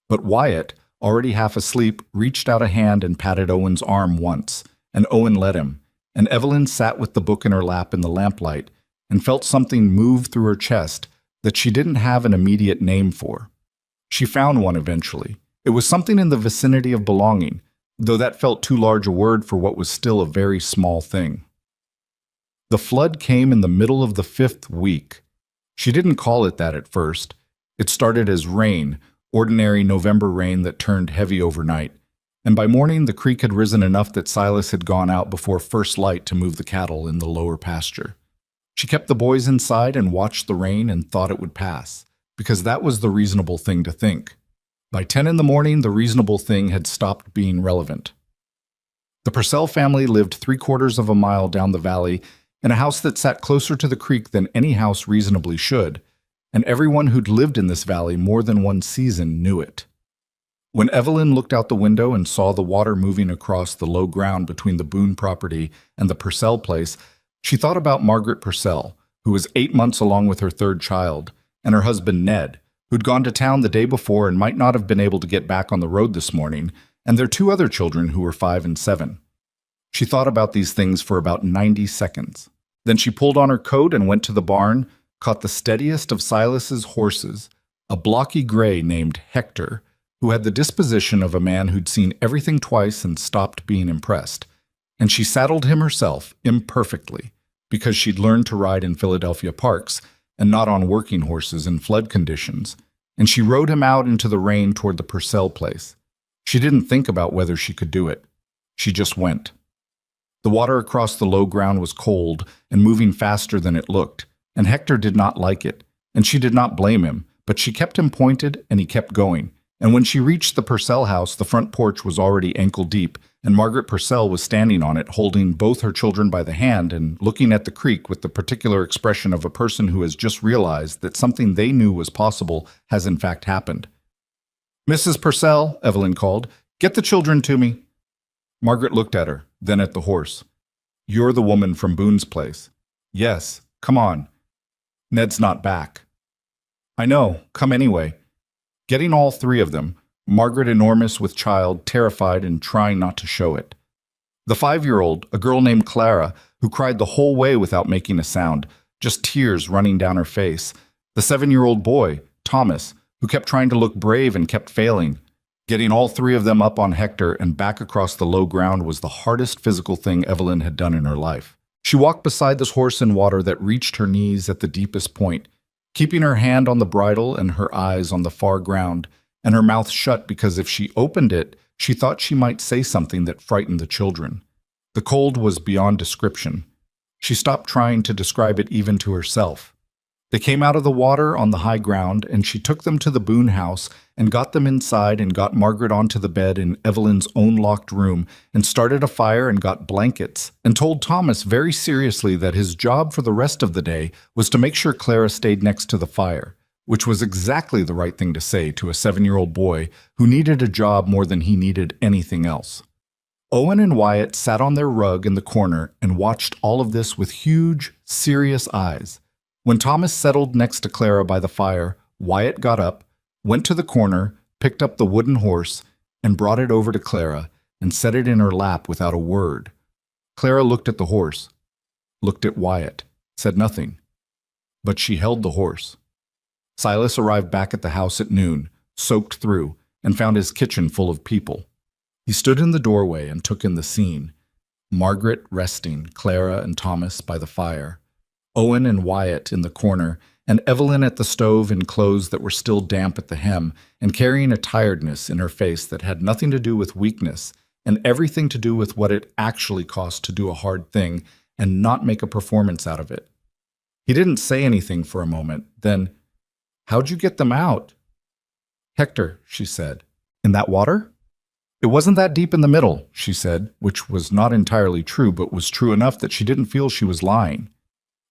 But Wyatt, already half asleep, reached out a hand and patted Owen's arm once, and Owen let him, and Evelyn sat with the book in her lap in the lamplight and felt something move through her chest that she didn't have an immediate name for. She found one eventually. It was something in the vicinity of belonging, though that felt too large a word for what was still a very small thing. The flood came in the middle of the 5th week. She didn't call it that at first. It started as rain, ordinary November rain that turned heavy overnight, and by morning the creek had risen enough that Silas had gone out before first light to move the cattle in the lower pasture. She kept the boys inside and watched the rain and thought it would pass, because that was the reasonable thing to think. By 10 in the morning, the reasonable thing had stopped being relevant. The Purcell family lived 3/4 of a mile down the valley in a house that sat closer to the creek than any house reasonably should, and everyone who'd lived in this valley more than one season knew it. When Evelyn looked out the window and saw the water moving across the low ground between the Boone property and the Purcell place, she thought about Margaret Purcell, who was 8 months along with her 3rd child, and her husband Ned, who'd gone to town the day before and might not have been able to get back on the road this morning, and their 2 other children who were 5 and 7. She thought about these things for about 90 seconds. Then she pulled on her coat and went to the barn, caught the steadiest of Silas's horses, a blocky gray named Hector, who had the disposition of a man who'd seen everything twice and stopped being impressed, and she saddled him herself, imperfectly, because she'd learned to ride in Philadelphia parks and not on working horses in flood conditions, and she rode him out into the rain toward the Purcell place. She didn't think about whether she could do it. She just went. The water across the low ground was cold and moving faster than it looked, and Hector did not like it, and she did not blame him, but she kept him pointed and he kept going. And when she reached the Purcell house, the front porch was already ankle deep, and Margaret Purcell was standing on it, holding both her children by the hand and looking at the creek with the particular expression of a person who has just realized that something they knew was possible has in fact happened. "Mrs. Purcell," Evelyn called, "get the children to me." Margaret looked at her, then at the horse. "You're the woman from Boone's place." "Yes, come on." "Ned's not back." "I know, come anyway." Getting all 3 of them, Margaret enormous with child, terrified and trying not to show it. The 5-year-old, a girl named Clara, who cried the whole way without making a sound, just tears running down her face. The 7-year-old boy, Thomas, who kept trying to look brave and kept failing. Getting all 3 of them up on Hector and back across the low ground was the hardest physical thing Evelyn had done in her life. She walked beside this horse in water that reached her knees at the deepest point, keeping her hand on the bridle and her eyes on the far ground, and her mouth shut because if she opened it, she thought she might say something that frightened the children. The cold was beyond description. She stopped trying to describe it even to herself. They came out of the water on the high ground, and she took them to the Boone house and got them inside and got Margaret onto the bed in Evelyn's own locked room and started a fire and got blankets and told Thomas very seriously that his job for the rest of the day was to make sure Clara stayed next to the fire, which was exactly the right thing to say to a 7-year-old boy who needed a job more than he needed anything else. Owen and Wyatt sat on their rug in the corner and watched all of this with huge, serious eyes. When Thomas settled next to Clara by the fire, Wyatt got up, went to the corner, picked up the wooden horse, and brought it over to Clara and set it in her lap without a word. Clara looked at the horse, looked at Wyatt, said nothing. But she held the horse. Silas arrived back at the house at noon, soaked through, and found his kitchen full of people. He stood in the doorway and took in the scene. Margaret resting, Clara and Thomas by the fire, Owen and Wyatt in the corner, and Evelyn at the stove in clothes that were still damp at the hem and carrying a tiredness in her face that had nothing to do with weakness and everything to do with what it actually cost to do a hard thing and not make a performance out of it. He didn't say anything for a moment. Then, "How'd you get them out?" "Hector," she said. "In that water?" "It wasn't that deep in the middle," she said, which was not entirely true, but was true enough that she didn't feel she was lying.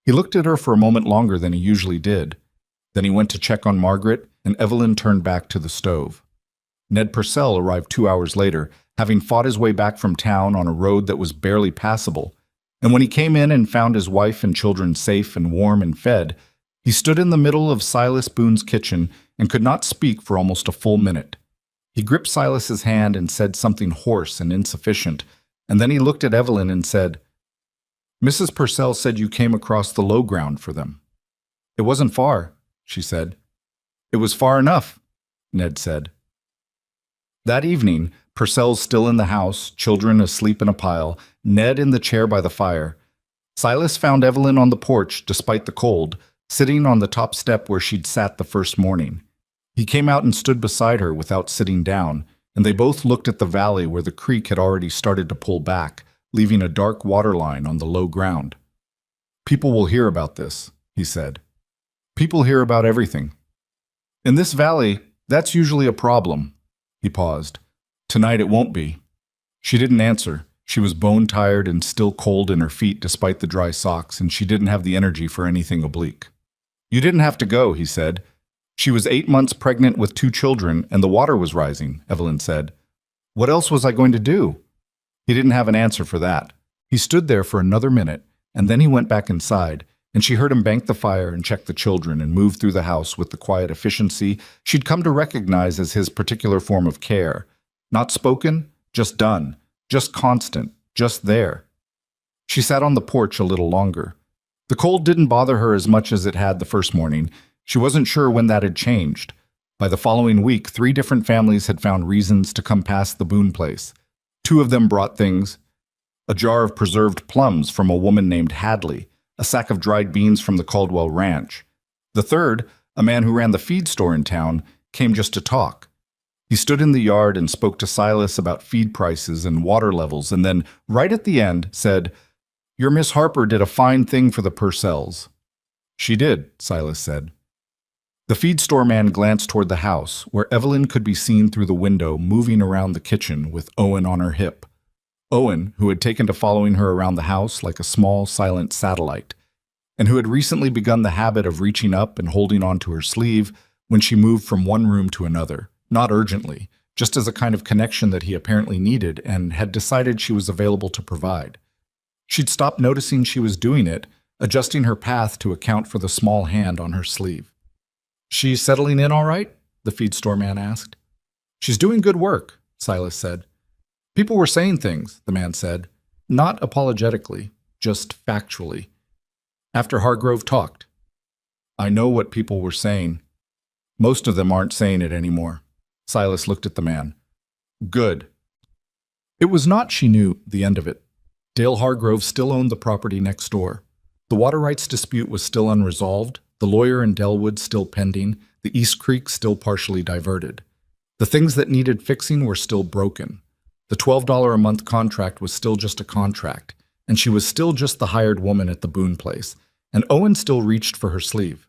He looked at her for a moment longer than he usually did. Then he went to check on Margaret, and Evelyn turned back to the stove. Ned Purcell arrived 2 hours later, having fought his way back from town on a road that was barely passable. And when he came in and found his wife and children safe and warm and fed, he stood in the middle of Silas Boone's kitchen and could not speak for almost a full minute. He gripped Silas's hand and said something hoarse and insufficient, and then he looked at Evelyn and said, "Mrs. Purcell said you came across the low ground for them." "It wasn't far," she said. "It was far enough," Ned said. That evening, Purcell's still in the house, children asleep in a pile, Ned in the chair by the fire. Silas found Evelyn on the porch, despite the cold, sitting on the top step where she'd sat the first morning. He came out and stood beside her without sitting down, and they both looked at the valley where the creek had already started to pull back, leaving a dark waterline on the low ground. "People will hear about this," he said. "People hear about everything. In this valley, that's usually a problem." He paused. "Tonight it won't be." She didn't answer. She was bone-tired and still cold in her feet despite the dry socks, and she didn't have the energy for anything oblique. "You didn't have to go," he said. "She was 8 months pregnant with 2 children, and the water was rising," Evelyn said. "What else was I going to do?" He didn't have an answer for that. He stood there for another minute, and then he went back inside, and she heard him bank the fire and check the children and move through the house with the quiet efficiency she'd come to recognize as his particular form of care. Not spoken, just done, just constant, just there. She sat on the porch a little longer. The cold didn't bother her as much as it had the first morning. She wasn't sure when that had changed. By the following week, 3 different families had found reasons to come past the Boone place. 2 of them brought things: a jar of preserved plums from a woman named Hadley, a sack of dried beans from the Caldwell Ranch. The third, a man who ran the feed store in town, came just to talk. He stood in the yard and spoke to Silas about feed prices and water levels, and then, right at the end, said, "Your Miss Harper did a fine thing for the Purcells." "She did," Silas said. The feed store man glanced toward the house, where Evelyn could be seen through the window moving around the kitchen with Owen on her hip. Owen, who had taken to following her around the house like a small, silent satellite, and who had recently begun the habit of reaching up and holding onto her sleeve when she moved from one room to another, not urgently, just as a kind of connection that he apparently needed and had decided she was available to provide. She'd stopped noticing she was doing it, adjusting her path to account for the small hand on her sleeve. "She's settling in all right?" the feed store man asked. "She's doing good work," Silas said. "People were saying things," the man said, not apologetically, just factually. "After Hargrove talked. I know what people were saying. Most of them aren't saying it anymore." Silas looked at the man. "Good." It was not, she knew, the end of it. Dale Hargrove still owned the property next door. The water rights dispute was still unresolved, the lawyer in Delwood still pending, the East Creek still partially diverted. The things that needed fixing were still broken. The $12 a month contract was still just a contract, and she was still just the hired woman at the Boone place, and Owen still reached for her sleeve.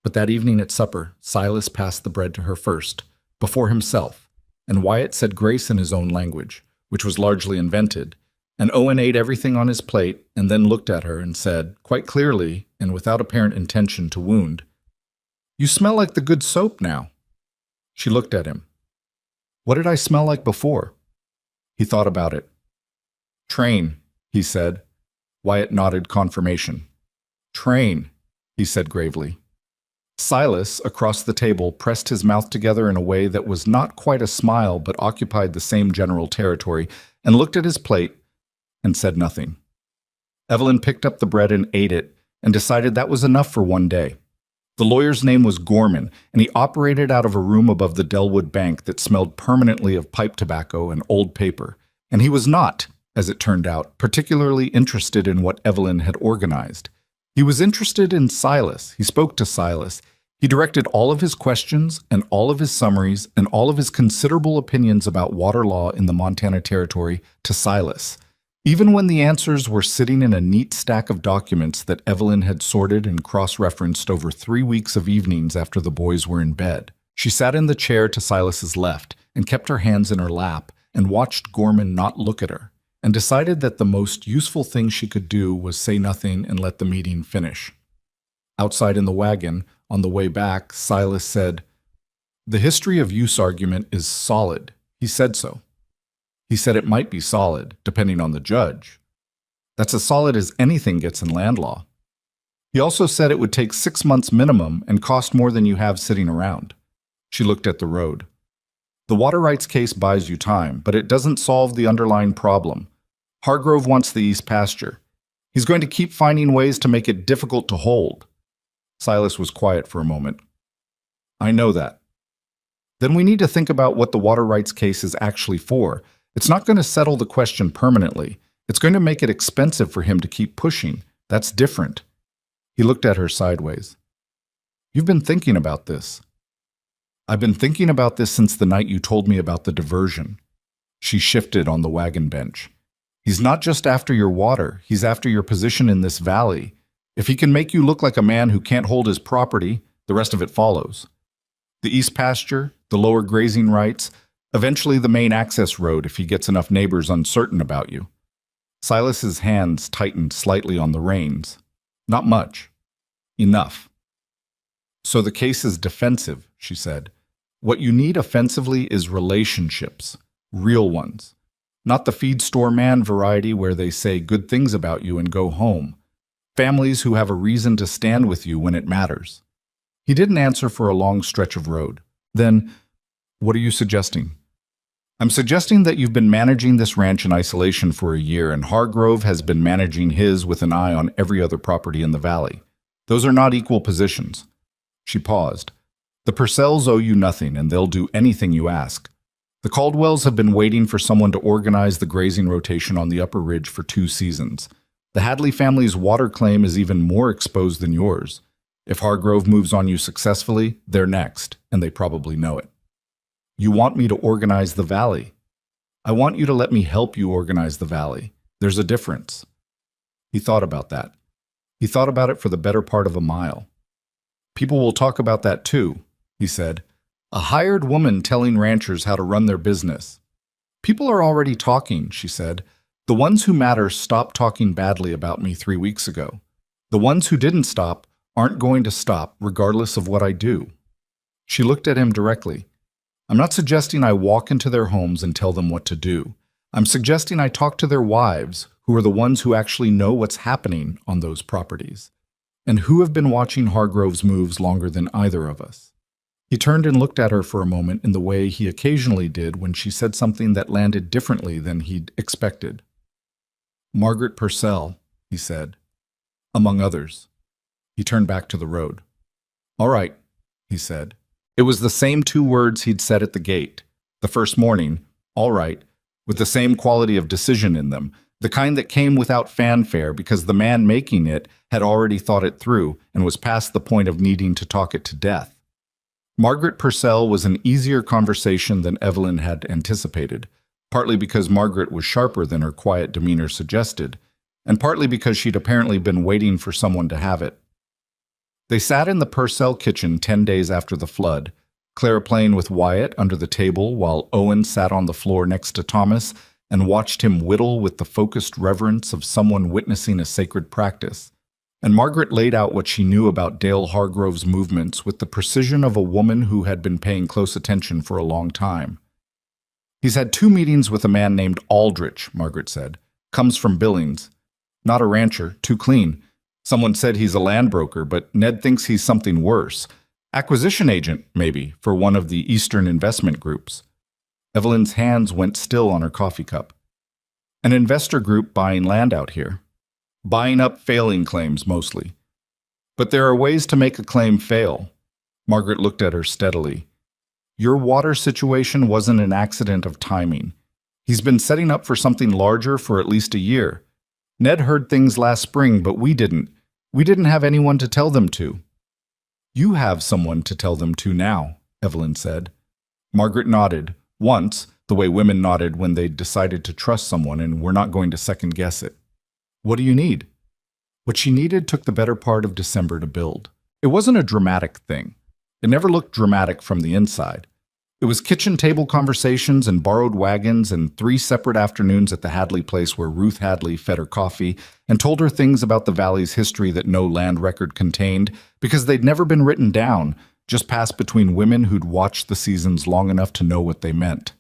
But that evening at supper, Silas passed the bread to her first, before himself, and Wyatt said grace in his own language, which was largely invented, and Owen ate everything on his plate and then looked at her and said, quite clearly and without apparent intention to wound, "You smell like the good soap now." She looked at him. "What did I smell like before?" He thought about it. "Train," he said. Wyatt nodded confirmation. "Train," he said gravely. Silas, across the table, pressed his mouth together in a way that was not quite a smile but occupied the same general territory, and looked at his plate and said nothing. Evelyn picked up the bread and ate it, and decided that was enough for one day. The lawyer's name was Gorman, and he operated out of a room above the Delwood Bank that smelled permanently of pipe tobacco and old paper, and he was not, as it turned out, particularly interested in what Evelyn had organized. He was interested in Silas. He spoke to Silas. He directed all of his questions and all of his summaries and all of his considerable opinions about water law in the Montana Territory to Silas. Even when the answers were sitting in a neat stack of documents that Evelyn had sorted and cross-referenced over 3 weeks of evenings after the boys were in bed. She sat in the chair to Silas's left and kept her hands in her lap and watched Gorman not look at her, and decided that the most useful thing she could do was say nothing and let the meeting finish. Outside in the wagon, on the way back, Silas said, "The history of use argument is solid." He said so. He said it might be solid, depending on the judge. That's as solid as anything gets in land law. He also said it would take 6 months minimum and cost more than you have sitting around. She looked at the road. The water rights case buys you time, but it doesn't solve the underlying problem. Hargrove wants the east pasture. He's going to keep finding ways to make it difficult to hold. Silas was quiet for a moment. "I know that." "Then we need to think about what the water rights case is actually for. It's not going to settle the question permanently. It's going to make it expensive for him to keep pushing. That's different." He looked at her sideways. "You've been thinking about this." "I've been thinking about this since the night you told me about the diversion." She shifted on the wagon bench. "He's not just after your water. He's after your position in this valley. If he can make you look like a man who can't hold his property, the rest of it follows. The east pasture, the lower grazing rights, eventually the main access road if he gets enough neighbors uncertain about you." Silas's hands tightened slightly on the reins. "Not much. Enough." "So the case is defensive," she said. "What you need offensively is relationships, real ones. Not the feed store man variety where they say good things about you and go home. Families who have a reason to stand with you when it matters." He didn't answer for a long stretch of road. Then, "What are you suggesting?" "I'm suggesting that you've been managing this ranch in isolation for a year, and Hargrove has been managing his with an eye on every other property in the valley. Those are not equal positions." She paused. "The Purcells owe you nothing, and they'll do anything you ask. The Caldwells have been waiting for someone to organize the grazing rotation on the upper ridge for 2 seasons. The Hadley family's water claim is even more exposed than yours. If Hargrove moves on you successfully, they're next, and they probably know it. You want me to organize the valley. I want you to let me help you organize the valley. There's a difference." He thought about that. He thought about it for the better part of a mile. "People will talk about that too," he said. "A hired woman telling ranchers how to run their business." "People are already talking," she said. "The ones who matter stopped talking badly about me 3 weeks ago. The ones who didn't stop aren't going to stop regardless of what I do." She looked at him directly. "I'm not suggesting I walk into their homes and tell them what to do. I'm suggesting I talk to their wives, who are the ones who actually know what's happening on those properties, and who have been watching Hargrove's moves longer than either of us." He turned and looked at her for a moment in the way he occasionally did when she said something that landed differently than he'd expected. "Margaret Purcell," he said, "among others." He turned back to the road. "All right," he said. It was the same 2 words he'd said at the gate, the first morning, "all right," with the same quality of decision in them, the kind that came without fanfare because the man making it had already thought it through and was past the point of needing to talk it to death. Margaret Purcell was an easier conversation than Evelyn had anticipated, partly because Margaret was sharper than her quiet demeanor suggested, and partly because she'd apparently been waiting for someone to have it. They sat in the Purcell kitchen 10 days after the flood, Clara playing with Wyatt under the table while Owen sat on the floor next to Thomas and watched him whittle with the focused reverence of someone witnessing a sacred practice. And Margaret laid out what she knew about Dale Hargrove's movements with the precision of a woman who had been paying close attention for a long time. "He's had 2 meetings with a man named Aldrich," Margaret said. "Comes from Billings. Not a rancher, too clean. Someone said he's a land broker, but Ned thinks he's something worse. Acquisition agent, maybe, for one of the Eastern investment groups." Evelyn's hands went still on her coffee cup. "An investor group buying land out here. Buying up failing claims, mostly. But there are ways to make a claim fail." Margaret looked at her steadily. "Your water situation wasn't an accident of timing. He's been setting up for something larger for at least a year. Ned heard things last spring, but we didn't. We didn't have anyone to tell them to." "You have someone to tell them to now," Evelyn said. Margaret nodded, once, the way women nodded when they decided to trust someone and were not going to second-guess it. "What do you need?" What she needed took the better part of December to build. It wasn't a dramatic thing. It never looked dramatic from the inside. It was kitchen table conversations and borrowed wagons and 3 separate afternoons at the Hadley place where Ruth Hadley fed her coffee and told her things about the valley's history that no land record contained because they'd never been written down, just passed between women who'd watched the seasons long enough to know what they meant.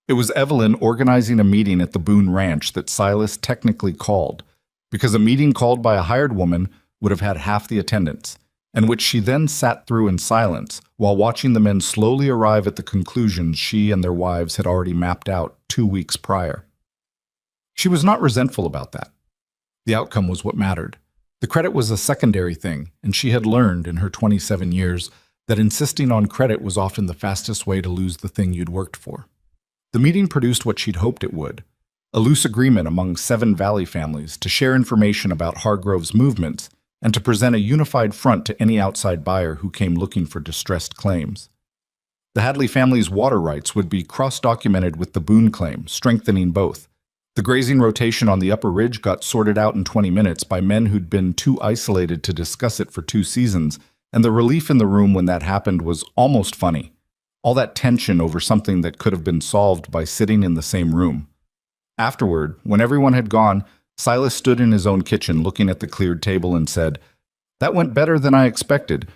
It was Evelyn organizing a meeting at the Boone Ranch that Silas technically called, because a meeting called by a hired woman would have had half the attendance, and which she then sat through in silence while watching the men slowly arrive at the conclusions she and their wives had already mapped out 2 weeks prior. She was not resentful about that. The outcome was what mattered. The credit was a secondary thing, and she had learned in her 27 years that insisting on credit was often the fastest way to lose the thing you'd worked for. The meeting produced what she'd hoped it would, a loose agreement among 7 Valley families to share information about Hargrove's movements and to present a unified front to any outside buyer who came looking for distressed claims. The Hadley family's water rights would be cross-documented with the Boone claim, strengthening both. The grazing rotation on the upper ridge got sorted out in 20 minutes by men who'd been too isolated to discuss it for 2 seasons, and the relief in the room when that happened was almost funny. All that tension over something that could have been solved by sitting in the same room. Afterward, when everyone had gone, Silas stood in his own kitchen looking at the cleared table and said, "That went better than I expected.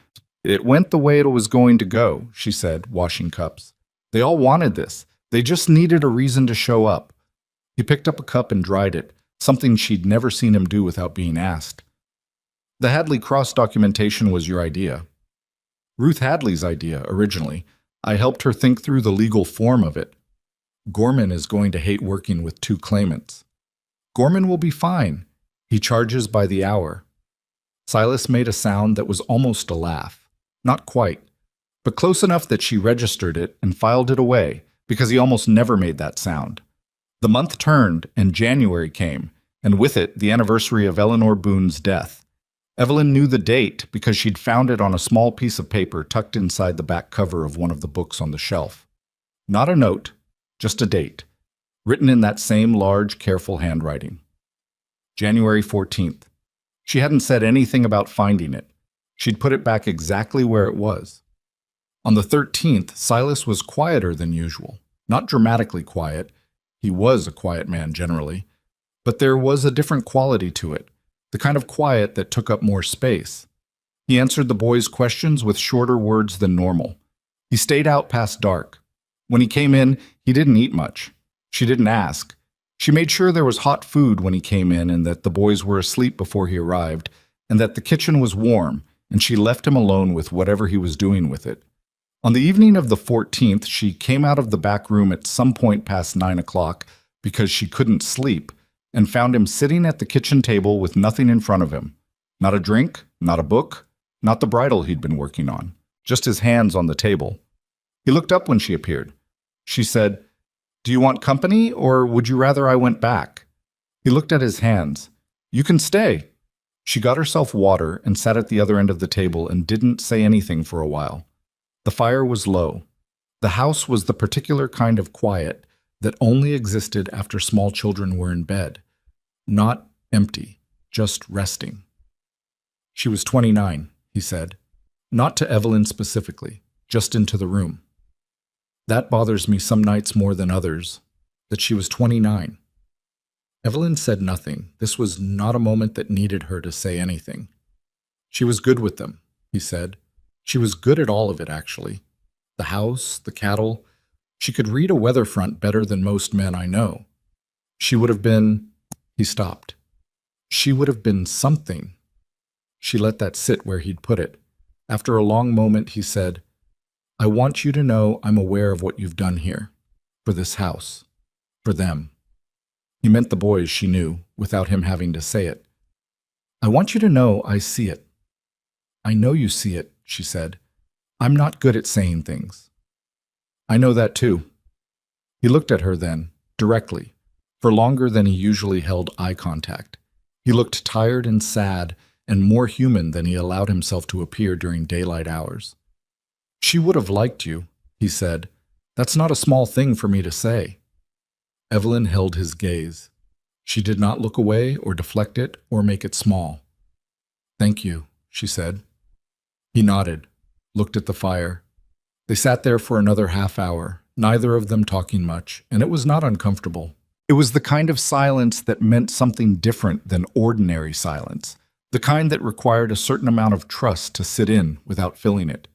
It went the way it was going to go," she said, washing cups. "They all wanted this. They just needed a reason to show up." He picked up a cup and dried it, something she'd never seen him do without being asked. "The Hadley cross-documentation was your idea." "Ruth Hadley's idea, originally. I helped her think through the legal form of it. Gorman is going to hate working with 2 claimants." "Gorman will be fine. He charges by the hour." Silas made a sound that was almost a laugh. Not quite, but close enough that she registered it and filed it away, because he almost never made that sound. The month turned, and January came, and with it the anniversary of Eleanor Boone's death. Evelyn knew the date because she'd found it on a small piece of paper tucked inside the back cover of one of the books on the shelf. Not a note, just a date, written in that same large, careful handwriting. January 14th. She hadn't said anything about finding it. She'd put it back exactly where it was. On the 13th, Silas was quieter than usual. Not dramatically quiet. He was a quiet man generally. But there was a different quality to it. The kind of quiet that took up more space. He answered the boys' questions with shorter words than normal. He stayed out past dark. When he came in, he didn't eat much. She didn't ask. She made sure there was hot food when he came in and that the boys were asleep before he arrived, and that the kitchen was warm, and she left him alone with whatever he was doing with it. On the evening of the 14th, she came out of the back room at some point past 9 o'clock because she couldn't sleep, and found him sitting at the kitchen table with nothing in front of him. Not a drink, not a book, not the bridle he'd been working on, just his hands on the table. He looked up when she appeared. She said, "Do you want company, or would you rather I went back?" He looked at his hands. "You can stay." She got herself water and sat at the other end of the table and didn't say anything for a while. The fire was low. The house was the particular kind of quiet that only existed after small children were in bed. Not empty, just resting. She was 29, he said. Not to Evelyn specifically, just into the room. That bothers me some nights more than others, that she was 29. Evelyn said nothing. This was not a moment that needed her to say anything. She was good with them, he said. She was good at all of it, actually. The house, the cattle. She could read a weather front better than most men I know. She would have been... He stopped. She would have been something. She let that sit where he'd put it. After a long moment, he said, I want you to know I'm aware of what you've done here. For this house. For them. He meant the boys, she knew, without him having to say it. I want you to know I see it. I know you see it, she said. I'm not good at saying things. I know that too. He looked at her then, directly, for longer than he usually held eye contact. He looked tired and sad and more human than he allowed himself to appear during daylight hours. She would have liked you, he said. That's not a small thing for me to say. Evelyn held his gaze. She did not look away or deflect it or make it small. Thank you, she said. He nodded, looked at the fire. They sat there for another half hour, neither of them talking much, and it was not uncomfortable. It was the kind of silence that meant something different than ordinary silence, the kind that required a certain amount of trust to sit in without filling it.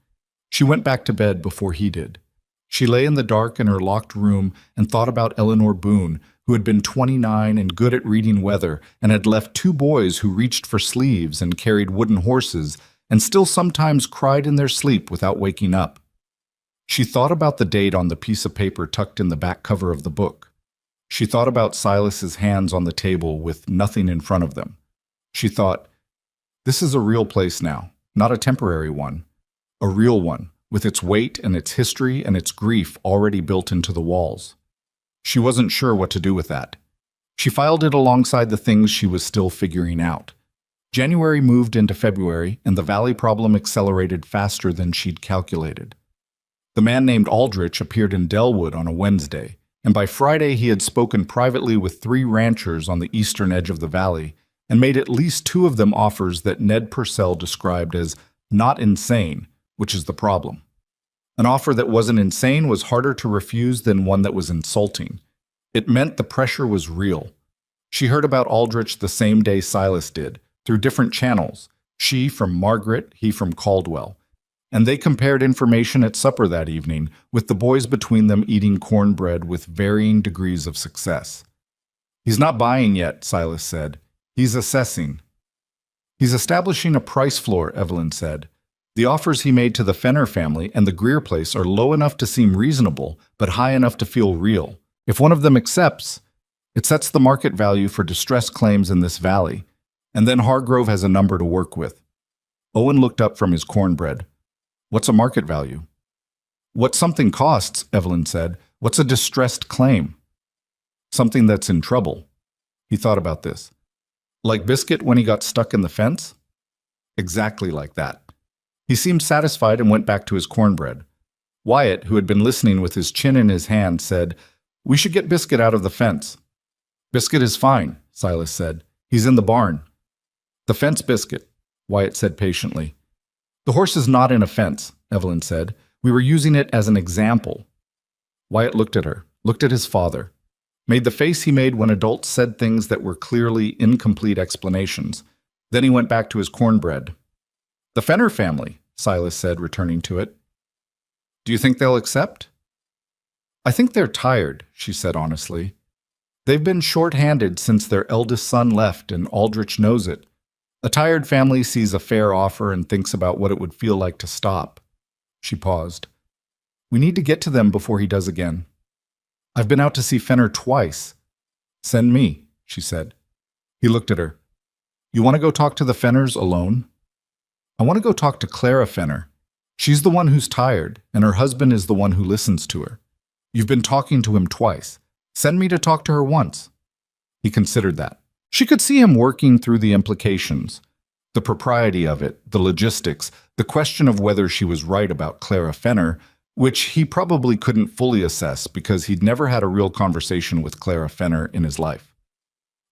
She went back to bed before he did. She lay in the dark in her locked room and thought about Eleanor Boone, who had been 29 and good at reading weather and had left 2 boys who reached for sleeves and carried wooden horses and still sometimes cried in their sleep without waking up. She thought about the date on the piece of paper tucked in the back cover of the book. She thought about Silas's hands on the table with nothing in front of them. She thought, this is a real place now, not a temporary one. A real one, with its weight and its history and its grief already built into the walls. She wasn't sure what to do with that. She filed it alongside the things she was still figuring out. January moved into February, and the valley problem accelerated faster than she'd calculated. The man named Aldrich appeared in Delwood on a Wednesday, and by Friday he had spoken privately with 3 ranchers on the eastern edge of the valley and made at least 2 of them offers that Ned Purcell described as not insane, which is the problem. An offer that wasn't insane was harder to refuse than one that was insulting. It meant the pressure was real. She heard about Aldrich the same day Silas did, through different channels, she from Margaret, he from Caldwell. And they compared information at supper that evening, with the boys between them eating cornbread with varying degrees of success. He's not buying yet, Silas said. He's assessing. He's establishing a price floor, Evelyn said. The offers he made to the Fenner family and the Greer place are low enough to seem reasonable, but high enough to feel real. If one of them accepts, it sets the market value for distress claims in this valley, and then Hargrove has a number to work with. Owen looked up from his cornbread. What's a market value? What something costs, Evelyn said. What's a distressed claim? Something that's in trouble. He thought about this. Like Biscuit when he got stuck in the fence? Exactly like that. He seemed satisfied and went back to his cornbread. Wyatt, who had been listening with his chin in his hand, said, We should get Biscuit out of the fence. Biscuit is fine, Silas said. He's in the barn. The fence, Biscuit, Wyatt said patiently. The horse is not in a fence, Evelyn said. We were using it as an example. Wyatt looked at her, looked at his father, made the face he made when adults said things that were clearly incomplete explanations. Then he went back to his cornbread. The Fenner family, Silas said, returning to it. Do you think they'll accept? I think they're tired, she said honestly. They've been short-handed since their eldest son left, and Aldrich knows it. A tired family sees a fair offer and thinks about what it would feel like to stop. She paused. We need to get to them before he does again. I've been out to see Fenner twice. Send me, she said. He looked at her. You want to go talk to the Fenners alone? I want to go talk to Clara Fenner. She's the one who's tired, and her husband is the one who listens to her. You've been talking to him twice. Send me to talk to her once. He considered that. She could see him working through the implications, the propriety of it, the logistics, the question of whether she was right about Clara Fenner, which he probably couldn't fully assess because he'd never had a real conversation with Clara Fenner in his life.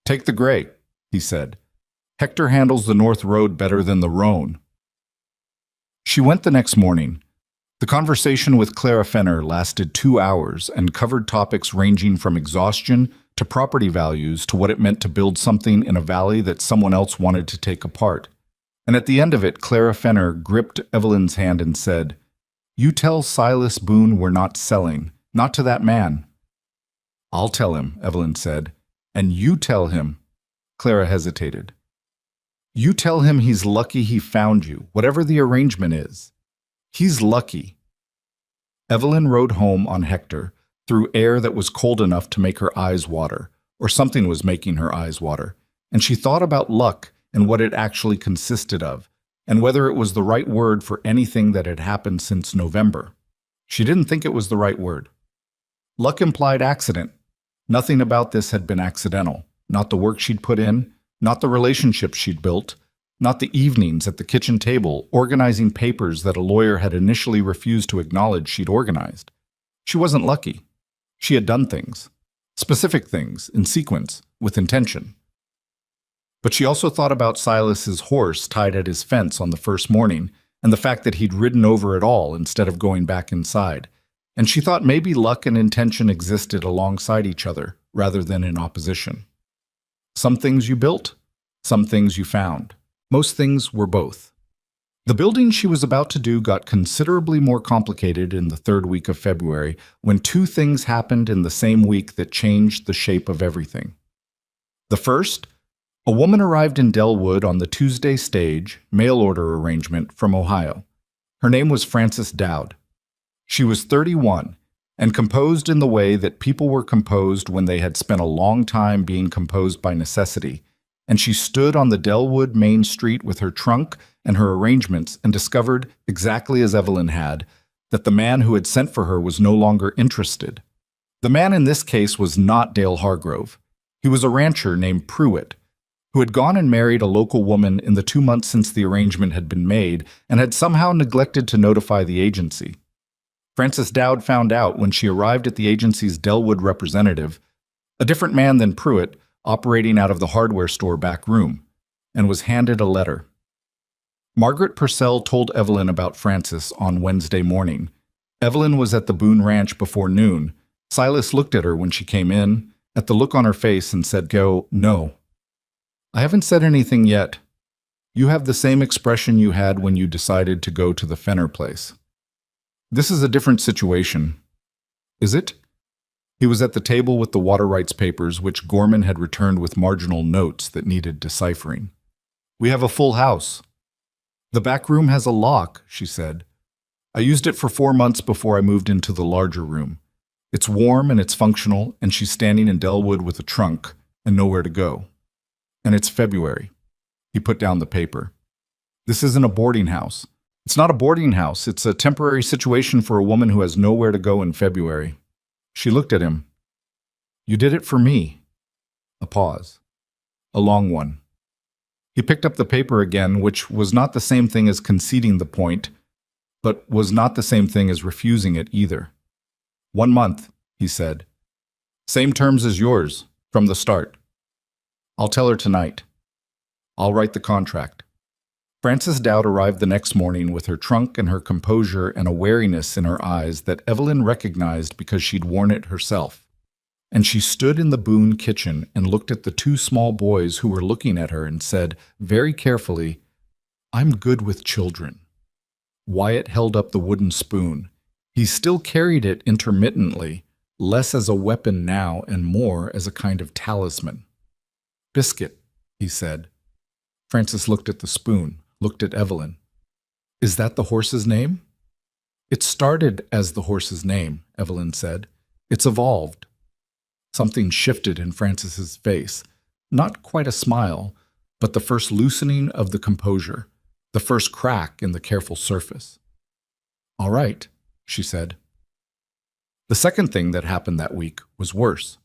Take the gray, he said. Hector handles the North Road better than the Rhone. She went the next morning. The conversation with Clara Fenner lasted 2 hours and covered topics ranging from exhaustion to property values to what it meant to build something in a valley that someone else wanted to take apart. And at the end of it, Clara Fenner gripped Evelyn's hand and said, "You tell Silas Boone we're not selling, not to that man." "I'll tell him," Evelyn said. "And you tell him." Clara hesitated. "You tell him he's lucky he found you, whatever the arrangement is. He's lucky." Evelyn rode home on Hector through air that was cold enough to make her eyes water, or something was making her eyes water, and she thought about luck and what it actually consisted of, and whether it was the right word for anything that had happened since November. She didn't think it was the right word. Luck implied accident. Nothing about this had been accidental. Not the work she'd put in, not the relationships she'd built, not the evenings at the kitchen table organizing papers that a lawyer had initially refused to acknowledge she'd organized. She wasn't lucky. She had done things, specific things, in sequence, with intention. But she also thought about Silas's horse tied at his fence on the first morning, and the fact that he'd ridden over it all instead of going back inside. And she thought maybe luck and intention existed alongside each other, rather than in opposition. Some things you built, some things you found. Most things were both. The building she was about to do got considerably more complicated in the third week of February when 2 things happened in the same week that changed the shape of everything. The first, a woman arrived in Delwood on the Tuesday stage, mail-order arrangement, from Ohio. Her name was Frances Dowd. She was 31 and composed in the way that people were composed when they had spent a long time being composed by necessity, and she stood on the Delwood main street with her trunk and her arrangements and discovered, exactly as Evelyn had, that the man who had sent for her was no longer interested. The man in this case was not Dale Hargrove. He was a rancher named Pruitt, who had gone and married a local woman in the 2 months since the arrangement had been made and had somehow neglected to notify the agency. Frances Dowd found out when she arrived at the agency's Delwood representative, a different man than Pruitt, operating out of the hardware store back room, and was handed a letter. Margaret Purcell told Evelyn about Frances on Wednesday morning. Evelyn was at the Boone Ranch before noon. Silas looked at her when she came in, at the look on her face, and said, "No. I haven't said anything yet. You have the same expression you had when you decided to go to the Fenner place. This is a different situation." "Is it?" He was at the table with the water rights papers, which Gorman had returned with marginal notes that needed deciphering. "We have a full house." "The back room has a lock," she said. "I used it for 4 months before I moved into the larger room. It's warm and it's functional, and she's standing in Delwood with a trunk and nowhere to go. And it's February." He put down the paper. "This isn't a boarding house. It's not a boarding house. It's a temporary situation for a woman who has nowhere to go in February." She looked at him. "You did it for me." A pause. A long one. He picked up the paper again, which was not the same thing as conceding the point, but was not the same thing as refusing it either. "1 month," he said. "Same terms as yours, from the start. I'll tell her tonight. I'll write the contract." Frances Dowd arrived the next morning with her trunk and her composure and a wariness in her eyes that Evelyn recognized because she'd worn it herself. And she stood in the Boone kitchen and looked at the 2 small boys who were looking at her and said, very carefully, "I'm good with children." Wyatt held up the wooden spoon. He still carried it intermittently, less as a weapon now and more as a kind of talisman. "Biscuit," he said. Frances looked at the spoon, looked at Evelyn. "Is that the horse's name?" "It started as the horse's name," Evelyn said. "It's evolved." Something shifted in Frances's face. Not quite a smile, but the first loosening of the composure, the first crack in the careful surface. "All right," she said. The second thing that happened that week was worse.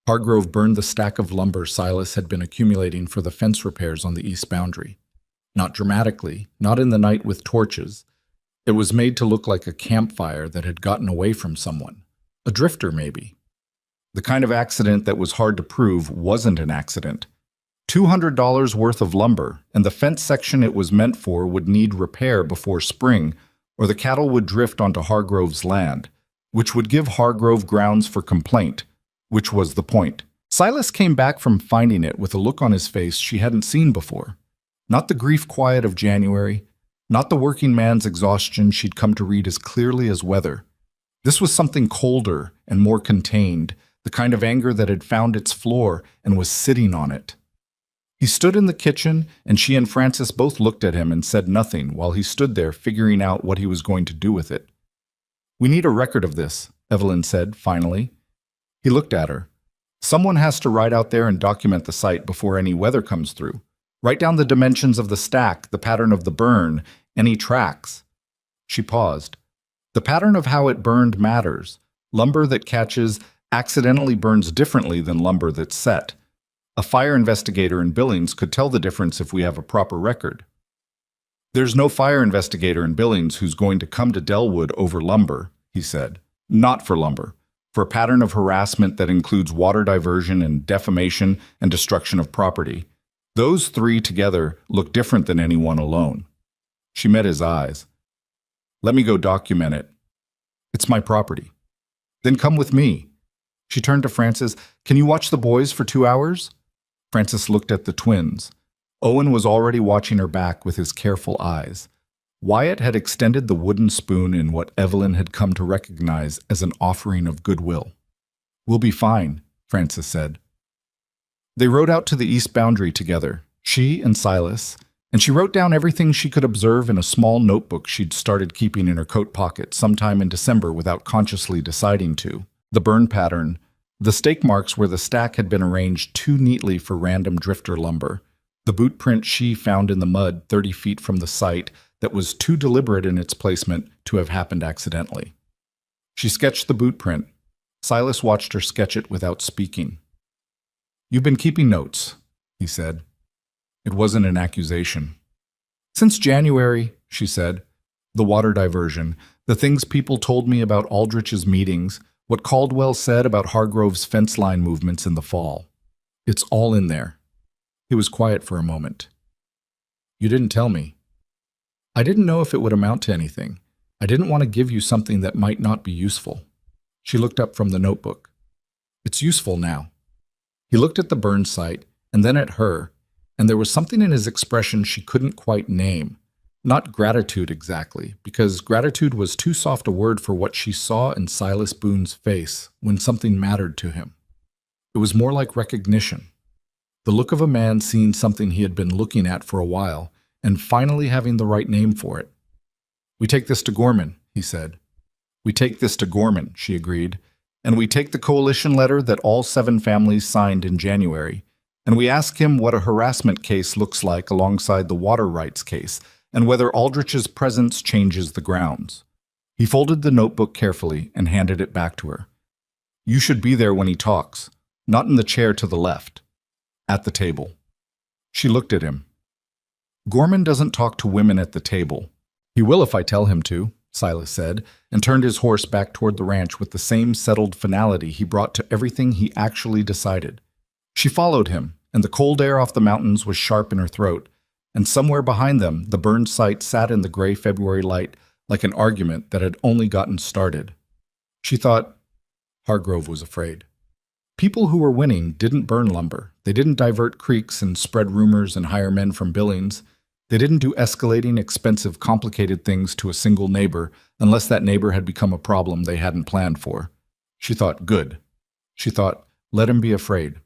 Hargrove burned the stack of lumber Silas had been accumulating for the fence repairs on the east boundary. Not dramatically, not in the night with torches. It was made to look like a campfire that had gotten away from someone. A drifter, maybe. The kind of accident that was hard to prove wasn't an accident. $200 worth of lumber, and the fence section it was meant for would need repair before spring, or the cattle would drift onto Hargrove's land, which would give Hargrove grounds for complaint, which was the point. Silas came back from finding it with a look on his face she hadn't seen before. Not the grief quiet of January, not the working man's exhaustion she'd come to read as clearly as weather. This was something colder and more contained, the kind of anger that had found its floor and was sitting on it. He stood in the kitchen, and she and Frances both looked at him and said nothing while he stood there figuring out what he was going to do with it. "We need a record of this," Evelyn said, finally. He looked at her. "Someone has to ride out there and document the site before any weather comes through. Write down the dimensions of the stack, the pattern of the burn, any tracks." She paused. "The pattern of how it burned matters. Lumber that catches accidentally burns differently than lumber that's set. A fire investigator in Billings could tell the difference if we have a proper record." "There's no fire investigator in Billings who's going to come to Delwood over lumber," he said. "Not for lumber. For a pattern of harassment that includes water diversion and defamation and destruction of property. Those three together look different than any one alone." She met his eyes. "Let me go document it. It's my property." "Then come with me." She turned to Frances. "Can you watch the boys for 2 hours?" Frances looked at the twins. Owen was already watching her back with his careful eyes. Wyatt had extended the wooden spoon in what Evelyn had come to recognize as an offering of goodwill. "We'll be fine," Frances said. They rode out to the east boundary together, she and Silas, and she wrote down everything she could observe in a small notebook she'd started keeping in her coat pocket sometime in December without consciously deciding to. The burn pattern, the stake marks where the stack had been arranged too neatly for random drifter lumber, the boot print she found in the mud 30 feet from the site that was too deliberate in its placement to have happened accidentally. She sketched the boot print. Silas watched her sketch it without speaking. "You've been keeping notes," he said. It wasn't an accusation. "Since January," she said. "The water diversion, the things people told me about Aldrich's meetings, what Caldwell said about Hargrove's fence line movements in the fall. It's all in there." He was quiet for a moment. "You didn't tell me." "I didn't know if it would amount to anything. I didn't want to give you something that might not be useful." She looked up from the notebook. "It's useful now." He looked at the burn site, and then at her, and there was something in his expression she couldn't quite name. Not gratitude exactly, because gratitude was too soft a word for what she saw in Silas Boone's face when something mattered to him. It was more like recognition. The look of a man seeing something he had been looking at for a while, and finally having the right name for it. "We take this to Gorman," he said. "We take this to Gorman," she agreed. "And we take the coalition letter that all 7 families signed in January, and we ask him what a harassment case looks like alongside the water rights case, and whether Aldrich's presence changes the grounds." He folded the notebook carefully and handed it back to her. "You should be there when he talks, not in the chair to the left. At the table." She looked at him. "Gorman doesn't talk to women at the table." "He will if I tell him to," Silas said, and turned his horse back toward the ranch with the same settled finality he brought to everything he actually decided. She followed him, and the cold air off the mountains was sharp in her throat, and somewhere behind them the burned site sat in the gray February light like an argument that had only gotten started. She thought Hargrove was afraid. People who were winning didn't burn lumber. They didn't divert creeks and spread rumors and hire men from Billings. They didn't do escalating, expensive, complicated things to a single neighbor unless that neighbor had become a problem they hadn't planned for. She thought, good. She thought, let him be afraid.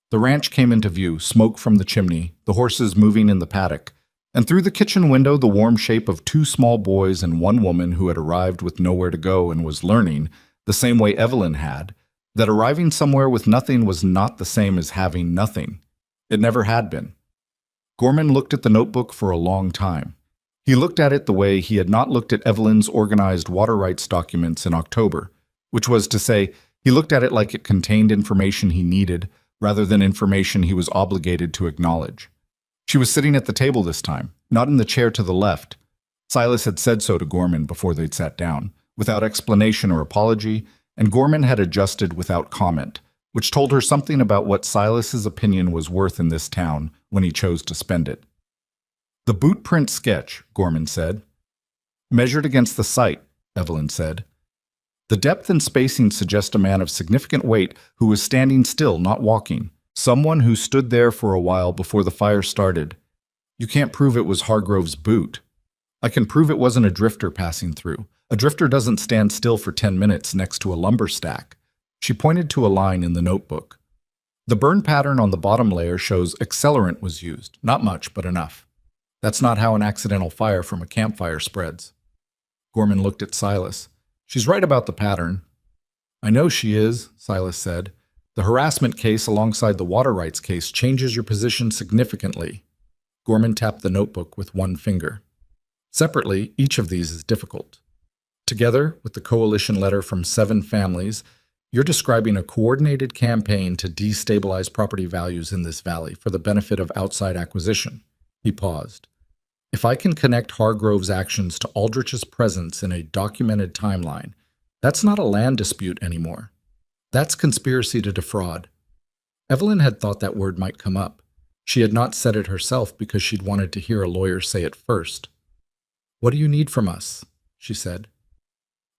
The ranch came into view, smoke from the chimney, the horses moving in the paddock, and through the kitchen window the warm shape of 2 small boys and 1 woman who had arrived with nowhere to go and was learning, the same way Evelyn had, that arriving somewhere with nothing was not the same as having nothing. It never had been. Gorman looked at the notebook for a long time. He looked at it the way he had not looked at Evelyn's organized water rights documents in October, which was to say, he looked at it like it contained information he needed, rather than information he was obligated to acknowledge. She was sitting at the table this time, not in the chair to the left. Silas had said so to Gorman before they'd sat down, without explanation or apology, and Gorman had adjusted without comment, which told her something about what Silas's opinion was worth in this town when he chose to spend it. The boot print sketch, Gorman said. Measured against the site, Evelyn said. The depth and spacing suggest a man of significant weight who was standing still, not walking. Someone who stood there for a while before the fire started. You can't prove it was Hargrove's boot. I can prove it wasn't a drifter passing through. A drifter doesn't stand still for 10 minutes next to a lumber stack. She pointed to a line in the notebook. The burn pattern on the bottom layer shows accelerant was used. Not much, but enough. That's not how an accidental fire from a campfire spreads. Gorman looked at Silas. She's right about the pattern. I know she is, Silas said. The harassment case alongside the water rights case changes your position significantly. Gorman tapped the notebook with one finger. Separately, each of these is difficult. Together, with the coalition letter from 7 families, you're describing a coordinated campaign to destabilize property values in this valley for the benefit of outside acquisition. He paused. If I can connect Hargrove's actions to Aldrich's presence in a documented timeline, that's not a land dispute anymore. That's conspiracy to defraud. Evelyn had thought that word might come up. She had not said it herself because she'd wanted to hear a lawyer say it first. What do you need from us? She said.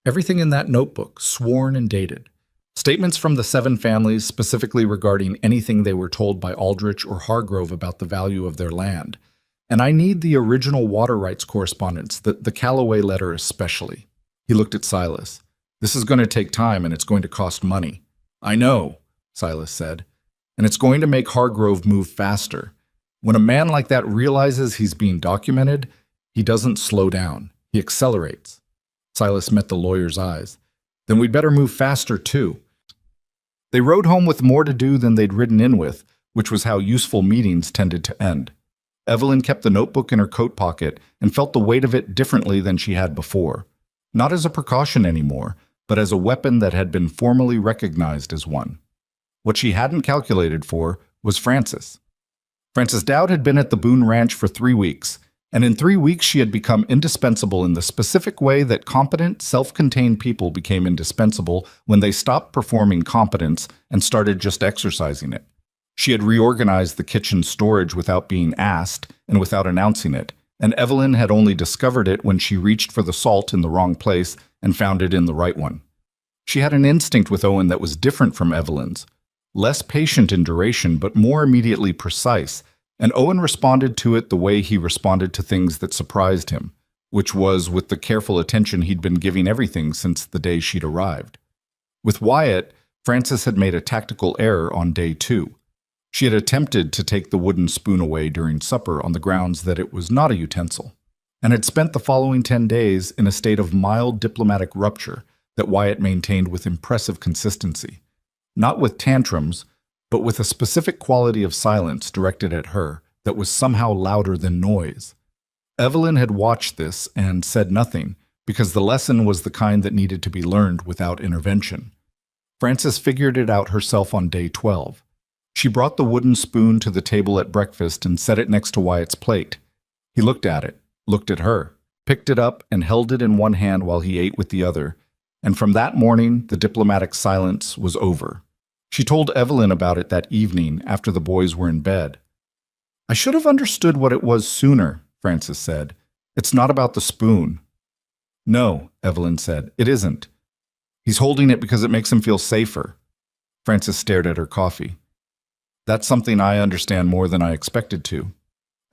Everything in that notebook, sworn and dated. Statements from the 7 families specifically regarding anything they were told by Aldrich or Hargrove about the value of their land. And I need the original water rights correspondence, the Calloway letter especially. He looked at Silas. This is going to take time and it's going to cost money. I know, Silas said. And it's going to make Hargrove move faster. When a man like that realizes he's being documented, he doesn't slow down. He accelerates. Silas met the lawyer's eyes. Then we'd better move faster too. They rode home with more to do than they'd ridden in with, which was how useful meetings tended to end. Evelyn kept the notebook in her coat pocket and felt the weight of it differently than she had before. Not as a precaution anymore, but as a weapon that had been formally recognized as one. What she hadn't calculated for was Frances. Frances Dowd had been at the Boone Ranch for 3 weeks, and in 3 weeks she had become indispensable in the specific way that competent, self-contained people became indispensable when they stopped performing competence and started just exercising it. She had reorganized the kitchen storage without being asked and without announcing it, and Evelyn had only discovered it when she reached for the salt in the wrong place and found it in the right one. She had an instinct with Owen that was different from Evelyn's, less patient in duration but more immediately precise, and Owen responded to it the way he responded to things that surprised him, which was with the careful attention he'd been giving everything since the day she'd arrived. With Wyatt, Frances had made a tactical error on day 2. She had attempted to take the wooden spoon away during supper on the grounds that it was not a utensil, and had spent the following 10 days in a state of mild diplomatic rupture that Wyatt maintained with impressive consistency. Not with tantrums, but with a specific quality of silence directed at her that was somehow louder than noise. Evelyn had watched this and said nothing, because the lesson was the kind that needed to be learned without intervention. Frances figured it out herself on day 12. She brought the wooden spoon to the table at breakfast and set it next to Wyatt's plate. He looked at it, looked at her, picked it up and held it in one hand while he ate with the other, and from that morning the diplomatic silence was over. She told Evelyn about it that evening after the boys were in bed. I should have understood what it was sooner, Frances said. It's not about the spoon. No, Evelyn said, it isn't. He's holding it because it makes him feel safer. Frances stared at her coffee. That's something I understand more than I expected to.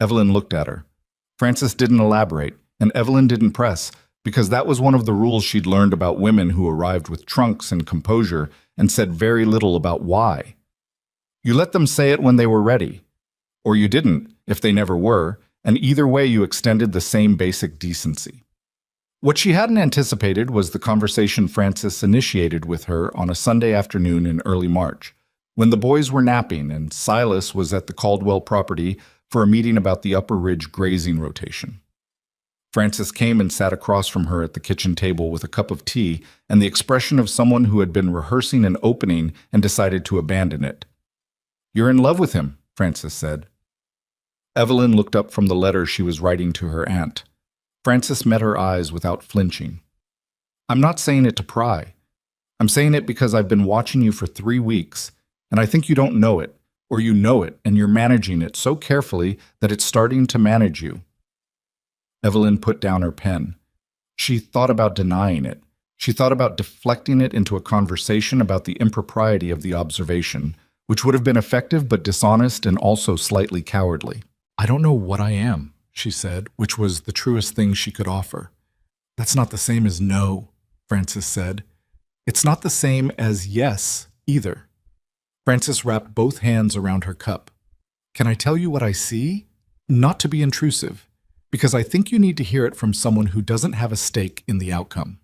Evelyn looked at her. Frances didn't elaborate, and Evelyn didn't press, because that was one of the rules she'd learned about women who arrived with trunks and composure and said very little about why. You let them say it when they were ready. Or you didn't, if they never were, and either way you extended the same basic decency. What she hadn't anticipated was the conversation Frances initiated with her on a Sunday afternoon in early March, when the boys were napping and Silas was at the Caldwell property for a meeting about the Upper Ridge grazing rotation. Frances came and sat across from her at the kitchen table with a cup of tea and the expression of someone who had been rehearsing an opening and decided to abandon it. You're in love with him, Frances said. Evelyn looked up from the letter she was writing to her aunt. Frances met her eyes without flinching. I'm not saying it to pry. I'm saying it because I've been watching you for 3 weeks, And I think you don't know it, or you know it and you're managing it so carefully that it's starting to manage you. Evelyn put down her pen. She thought about denying it. She thought about deflecting it into a conversation about the impropriety of the observation, which would have been effective but dishonest and also slightly cowardly. "I don't know what I am," she said, which was the truest thing she could offer. "That's not the same as no," Frances said. "It's not the same as yes, either." Frances wrapped both hands around her cup. "Can I tell you what I see? Not to be intrusive, because I think you need to hear it from someone who doesn't have a stake in the outcome."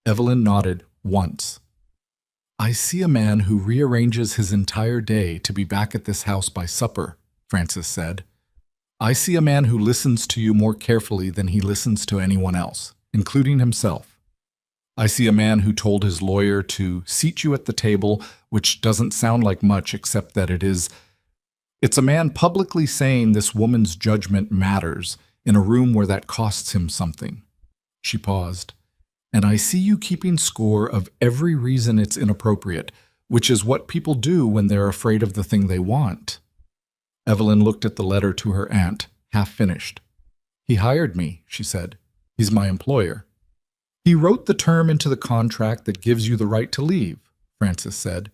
Evelyn nodded once. "I see a man who rearranges his entire day to be back at this house by supper," Frances said. "I see a man who listens to you more carefully than he listens to anyone else, including himself. I see a man who told his lawyer to seat you at the table, which doesn't sound like much except that it is. It's a man publicly saying this woman's judgment matters in a room where that costs him something." She paused. "And I see you keeping score of every reason it's inappropriate, which is what people do when they're afraid of the thing they want." Evelyn looked at the letter to her aunt, half finished. "He hired me," she said. "He's my employer." "He wrote the term into the contract that gives you the right to leave," Frances said.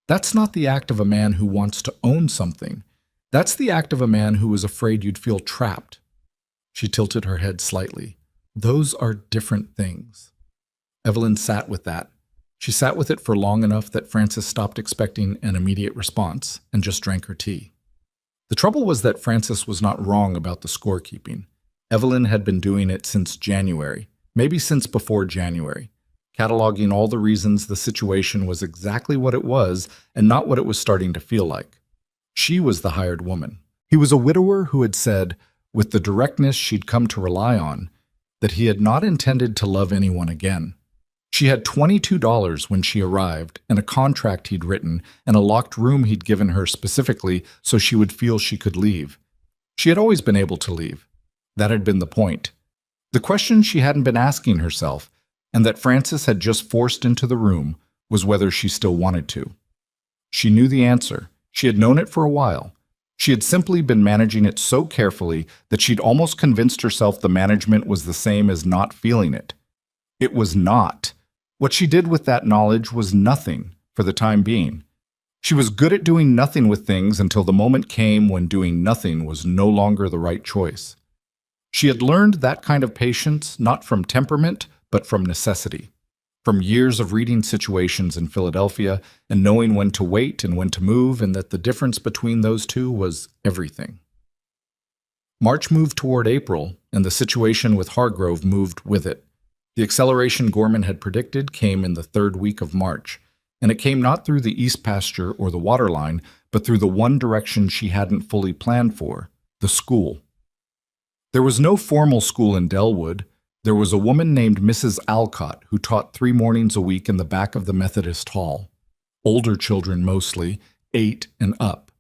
"That's not the act of a man who wants to own something. That's the act of a man who is afraid you'd feel trapped." She tilted her head slightly. "Those are different things." Evelyn sat with that. She sat with it for long enough that Frances stopped expecting an immediate response and just drank her tea. The trouble was that Frances was not wrong about the scorekeeping. Evelyn had been doing it since January, maybe since before January, cataloging all the reasons the situation was exactly what it was and not what it was starting to feel like. She was the hired woman. He was a widower who had said, with the directness she'd come to rely on, that he had not intended to love anyone again. She had $22 when she arrived, and a contract he'd written, and a locked room he'd given her specifically so she would feel she could leave. She had always been able to leave. That had been the point. The question she hadn't been asking herself, and that Frances had just forced into the room, was whether she still wanted to. She knew the answer. She had known it for a while. She had simply been managing it so carefully that she'd almost convinced herself the management was the same as not feeling it. It was not. What she did with that knowledge was nothing for the time being. She was good at doing nothing with things until the moment came when doing nothing was no longer the right choice. She had learned that kind of patience not from temperament, but from necessity. From years of reading situations in Philadelphia and knowing when to wait and when to move, and that the difference between those two was everything. March moved toward April, and the situation with Hargrove moved with it. The acceleration Gorman had predicted came in the third week of March, and it came not through the east pasture or the waterline, but through the one direction she hadn't fully planned for, the school. There was no formal school in Delwood. There was a woman named Mrs. Alcott who taught 3 mornings a week in the back of the Methodist Hall. Older children mostly, 8 and up.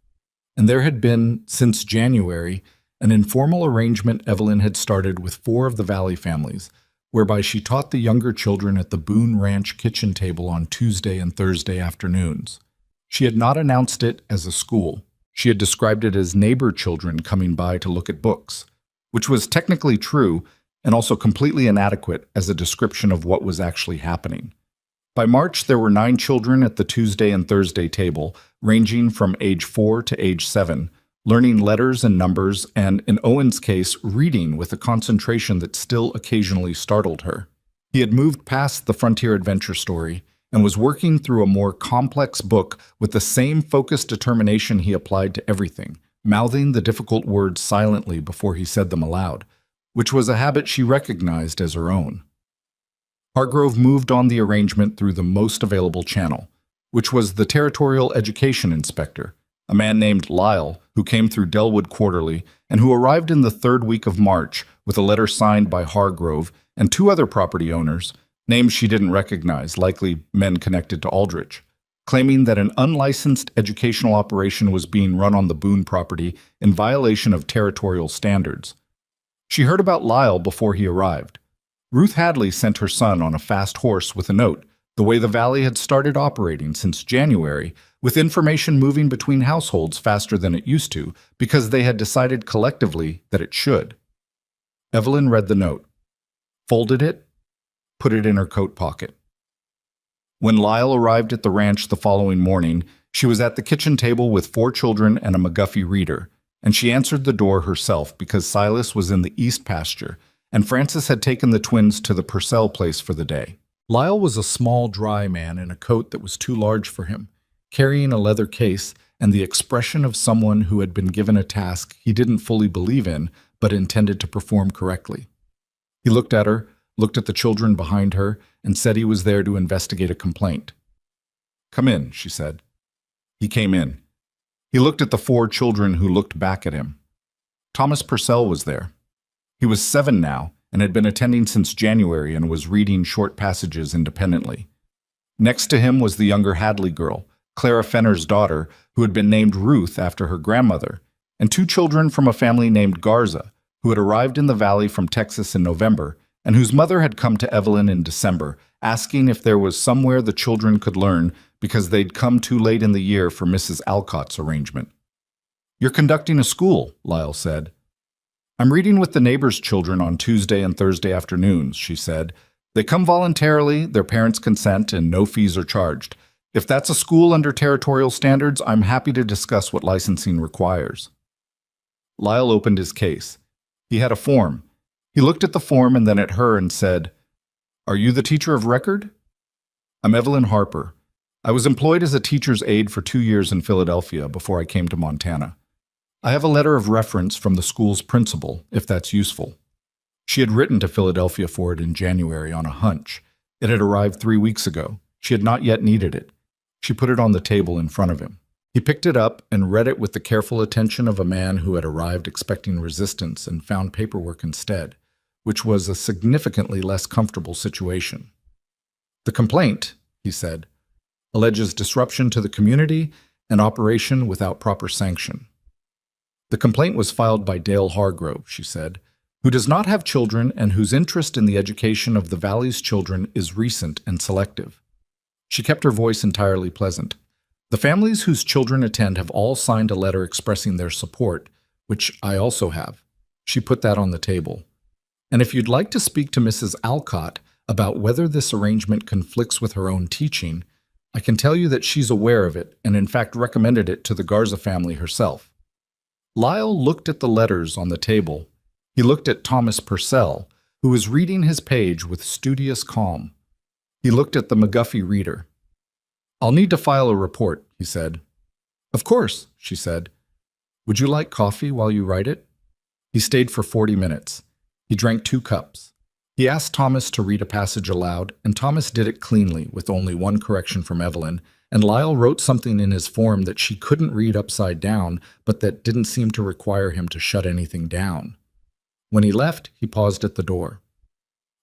And there had been, since January, an informal arrangement Evelyn had started with 4 of the Valley families, whereby she taught the younger children at the Boone Ranch kitchen table on Tuesday and Thursday afternoons. She had not announced it as a school. She had described it as neighbor children coming by to look at books, which was technically true and also completely inadequate as a description of what was actually happening. By March, there were 9 children at the Tuesday and Thursday table, ranging from age 4 to age 7, learning letters and numbers, and, in Owen's case, reading with a concentration that still occasionally startled her. He had moved past the frontier adventure story and was working through a more complex book with the same focused determination he applied to everything, mouthing the difficult words silently before he said them aloud, which was a habit she recognized as her own. Hargrove moved on the arrangement through the most available channel, which was the territorial education inspector, a man named Lyle, who came through Delwood quarterly and who arrived in the third week of March with a letter signed by Hargrove and 2 other property owners, names she didn't recognize, likely men connected to Aldrich, claiming that an unlicensed educational operation was being run on the Boone property in violation of territorial standards. She heard about Lyle before he arrived. Ruth Hadley sent her son on a fast horse with a note, The way the valley had started operating since January, with information moving between households faster than it used to, because they had decided collectively that it should. Evelyn read the note, folded it, put it in her coat pocket. When Lyle arrived at the ranch the following morning, she was at the kitchen table with 4 children and a McGuffey reader, and she answered the door herself because Silas was in the east pasture, and Francis had taken the twins to the Purcell place for the day. Lyle was a small, dry man in a coat that was too large for him, carrying a leather case and the expression of someone who had been given a task he didn't fully believe in but intended to perform correctly. He looked at her, looked at the children behind her, and said he was there to investigate a complaint. "Come in," she said. He came in. He looked at the 4 children who looked back at him. Thomas Purcell was there. He was 7 now and had been attending since January and was reading short passages independently. Next to him was the younger Hadley girl, Clara Fenner's daughter, who had been named Ruth after her grandmother, and 2 children from a family named Garza, who had arrived in the valley from Texas in November and whose mother had come to Evelyn in December, asking if there was somewhere the children could learn because they'd come too late in the year for Mrs. Alcott's arrangement. "You're conducting a school," Lyle said. "I'm reading with the neighbors' children on Tuesday and Thursday afternoons," she said. "They come voluntarily, their parents consent, and no fees are charged. If that's a school under territorial standards, I'm happy to discuss what licensing requires." Lyle opened his case. He had a form. He looked at the form and then at her and said, "Are you the teacher of record?" "I'm Evelyn Harper. I was employed as a teacher's aide for 2 years in Philadelphia before I came to Montana. I have a letter of reference from the school's principal, if that's useful." She had written to Philadelphia for it in January on a hunch. It had arrived 3 weeks ago. She had not yet needed it. She put it on the table in front of him. He picked it up and read it with the careful attention of a man who had arrived expecting resistance and found paperwork instead, which was a significantly less comfortable situation. "The complaint," he said, "alleges disruption to the community and operation without proper sanction." "The complaint was filed by Dale Hargrove," she said, "who does not have children and whose interest in the education of the Valley's children is recent and selective." She kept her voice entirely pleasant. "The families whose children attend have all signed a letter expressing their support, which I also have." She put that on the table. "And if you'd like to speak to Mrs. Alcott about whether this arrangement conflicts with her own teaching, I can tell you that she's aware of it and in fact recommended it to the Garza family herself." Lyle looked at the letters on the table. He looked at Thomas Purcell, who was reading his page with studious calm. He looked at the McGuffey reader. "I'll need to file a report," he said. "Of course," she said. "Would you like coffee while you write it?" He stayed for 40 minutes. He drank 2 cups. He asked Thomas to read a passage aloud, and Thomas did it cleanly, with only one correction from Evelyn, and Lyle wrote something in his form that she couldn't read upside down, but that didn't seem to require him to shut anything down. When he left, he paused at the door.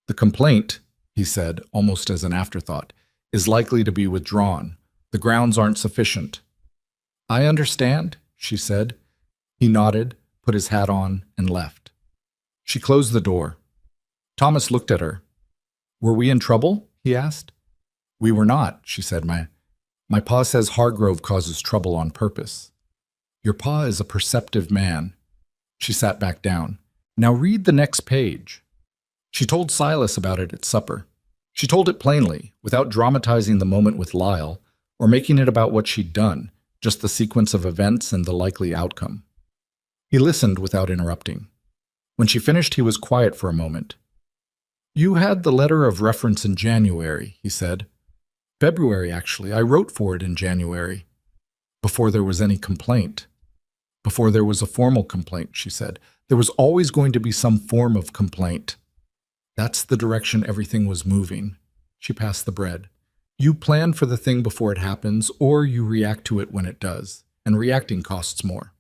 "The complaint," he said, almost as an afterthought, "is likely to be withdrawn. The grounds aren't sufficient." "I understand," she said. He nodded, put his hat on, and left. She closed the door. Thomas looked at her. "Were we in trouble?" he asked. "We were not," she said. My pa says Hargrove causes trouble on purpose." "Your pa is a perceptive man." She sat back down. "Now read the next page." She told Silas about it at supper. She told it plainly, without dramatizing the moment with Lyle, or making it about what she'd done, just the sequence of events and the likely outcome. He listened without interrupting. When she finished, he was quiet for a moment. "You had the letter of reference in January," he said. "February, actually. I wrote for it in January. Before there was any complaint." "Before there was a formal complaint," she said. "There was always going to be some form of complaint." "That's the direction everything was moving." She passed the bread. "You plan for the thing before it happens, or you react to it when it does, and reacting costs more."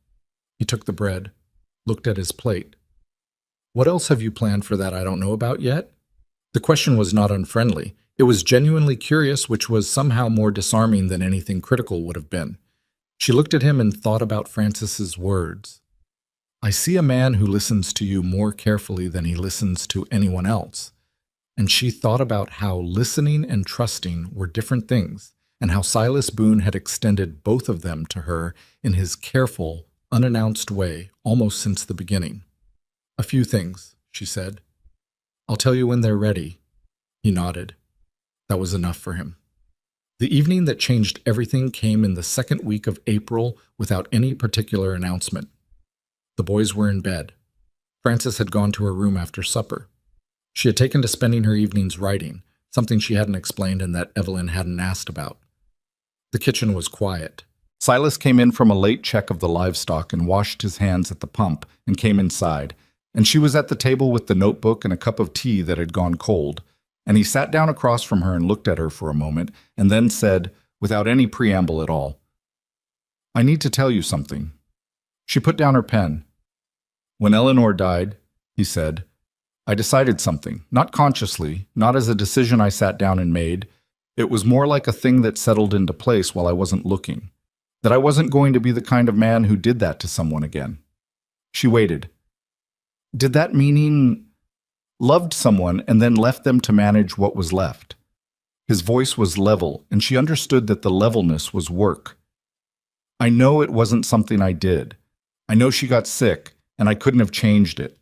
He took the bread, looked at his plate. "What else have you planned for that I don't know about yet?" The question was not unfriendly. It was genuinely curious, which was somehow more disarming than anything critical would have been. She looked at him and thought about Francis's words. "I see a man who listens to you more carefully than he listens to anyone else, and she thought about how listening and trusting were different things, and how Silas Boone had extended both of them to her in his careful, unannounced way almost since the beginning. "A few things," she said. "I'll tell you when they're ready." He nodded. That was enough for him. The evening that changed everything came in the second week of April without any particular announcement. The boys were in bed. Frances had gone to her room after supper. She had taken to spending her evenings writing, something she hadn't explained and that Evelyn hadn't asked about. The kitchen was quiet. Silas came in from a late check of the livestock and washed his hands at the pump and came inside, and she was at the table with the notebook and a cup of tea that had gone cold, and he sat down across from her and looked at her for a moment and then said, without any preamble at all, "I need to tell you something." She put down her pen. "When Eleanor died," he said, "I decided something, not consciously, not as a decision I sat down and made. It was more like a thing that settled into place while I wasn't looking. That I wasn't going to be the kind of man who did that to someone again." She waited. "Did that meaning loved someone and then left them to manage what was left?" His voice was level, and she understood that the levelness was work. "I know it wasn't something I did. I know she got sick, and I couldn't have changed it.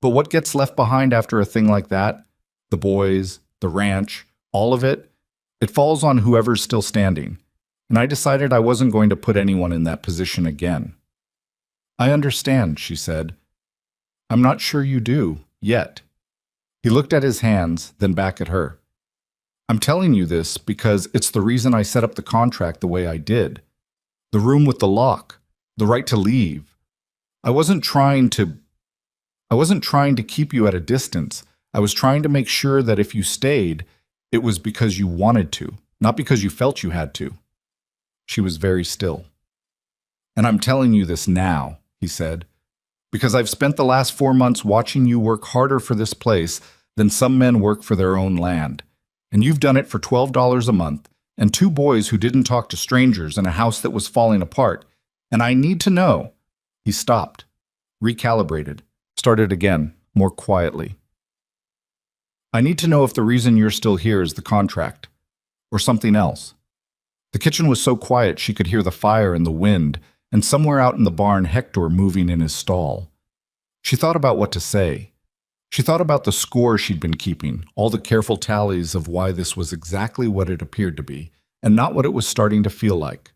But what gets left behind after a thing like that? The boys, the ranch, all of it? It falls on whoever's still standing. And I decided I wasn't going to put anyone in that position again." "I understand," she said. "I'm not sure you do, yet." He looked at his hands, then back at her. "I'm telling you this because it's the reason I set up the contract the way I did. The room with the lock, the right to leave. I wasn't trying to keep you at a distance. I was trying to make sure that if you stayed, it was because you wanted to, not because you felt you had to." She was very still. "And I'm telling you this now," he said, "because I've spent the last 4 months watching you work harder for this place than some men work for their own land. And you've done it for $12 a month, and 2 boys who didn't talk to strangers in a house that was falling apart. And I need to know." He stopped, recalibrated, started again, more quietly. "I need to know if the reason you're still here is the contract, or something else." The kitchen was so quiet she could hear the fire and the wind, and somewhere out in the barn Hector moving in his stall. She thought about what to say. She thought about the score she'd been keeping, all the careful tallies of why this was exactly what it appeared to be, and not what it was starting to feel like.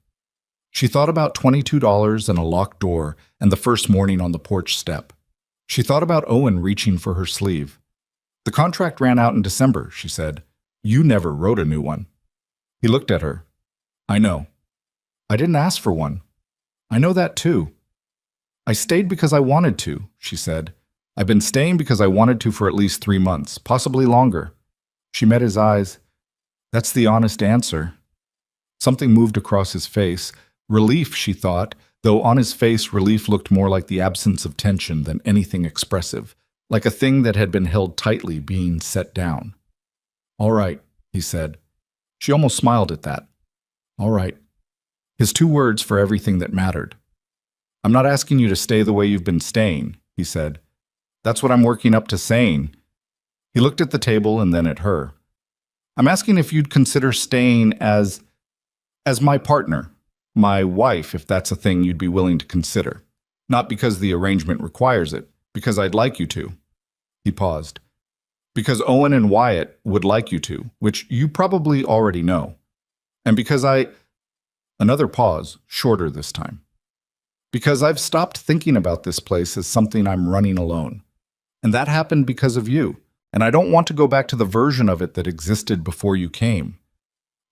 She thought about $22 and a locked door and the first morning on the porch step. She thought about Owen reaching for her sleeve. "The contract ran out in December," she said. "You never wrote a new one." He looked at her. "I know. I didn't ask for one. I know that too. I stayed because I wanted to," she said. "I've been staying because I wanted to for at least 3 months, possibly longer." She met his eyes. "That's the honest answer." Something moved across his face. Relief, she thought, though on his face relief looked more like the absence of tension than anything expressive, like a thing that had been held tightly being set down. "All right," he said. She almost smiled at that. "All right." His 2 words for everything that mattered. "I'm not asking you to stay the way you've been staying," he said. "That's what I'm working up to saying." He looked at the table and then at her. "I'm asking if you'd consider staying as my partner, my wife, if that's a thing you'd be willing to consider. Not because the arrangement requires it, because I'd like you to." He paused. "Because Owen and Wyatt would like you to, which you probably already know. And because Another pause, shorter this time. "Because I've stopped thinking about this place as something I'm running alone. And that happened because of you, and I don't want to go back to the version of it that existed before you came."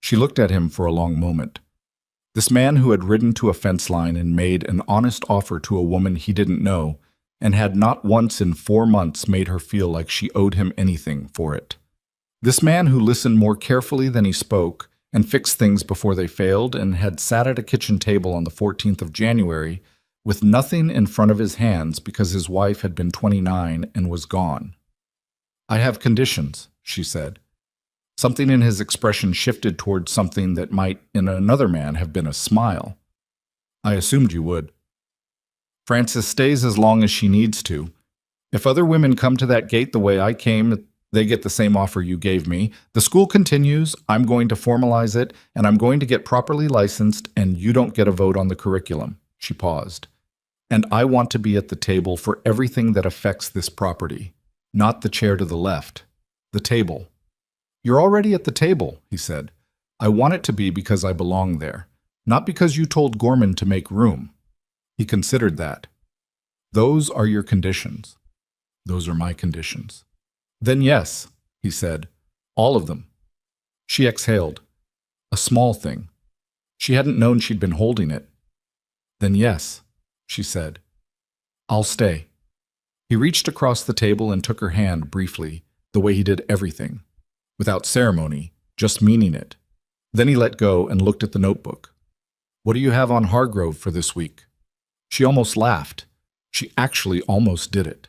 She looked at him for a long moment. This man who had ridden to a fence line and made an honest offer to a woman he didn't know, and had not once in 4 months made her feel like she owed him anything for it. This man who listened more carefully than he spoke, and fixed things before they failed, and had sat at a kitchen table on the 14th of January with nothing in front of his hands because his wife had been 29 and was gone. "I have conditions," she said. Something in his expression shifted towards something that might, in another man, have been a smile. "I assumed you would." "Frances stays as long as she needs to. If other women come to that gate the way I came, They get the same offer you gave me. The school continues, I'm going to formalize it, and I'm going to get properly licensed, and you don't get a vote on the curriculum. She paused. And I want to be at the table for everything that affects this property. Not the chair to the left. The table. You're already at the table, he said. I want it to be because I belong there, not because you told Gorman to make room. He considered that. Those are your conditions. Those are my conditions. Then yes, he said, all of them. She exhaled. A small thing. She hadn't known she'd been holding it. Then yes, she said. I'll stay. He reached across the table and took her hand briefly, the way he did everything, without ceremony, just meaning it. Then he let go and looked at the notebook. What do you have on Hargrove for this week? She almost laughed. She actually almost did it.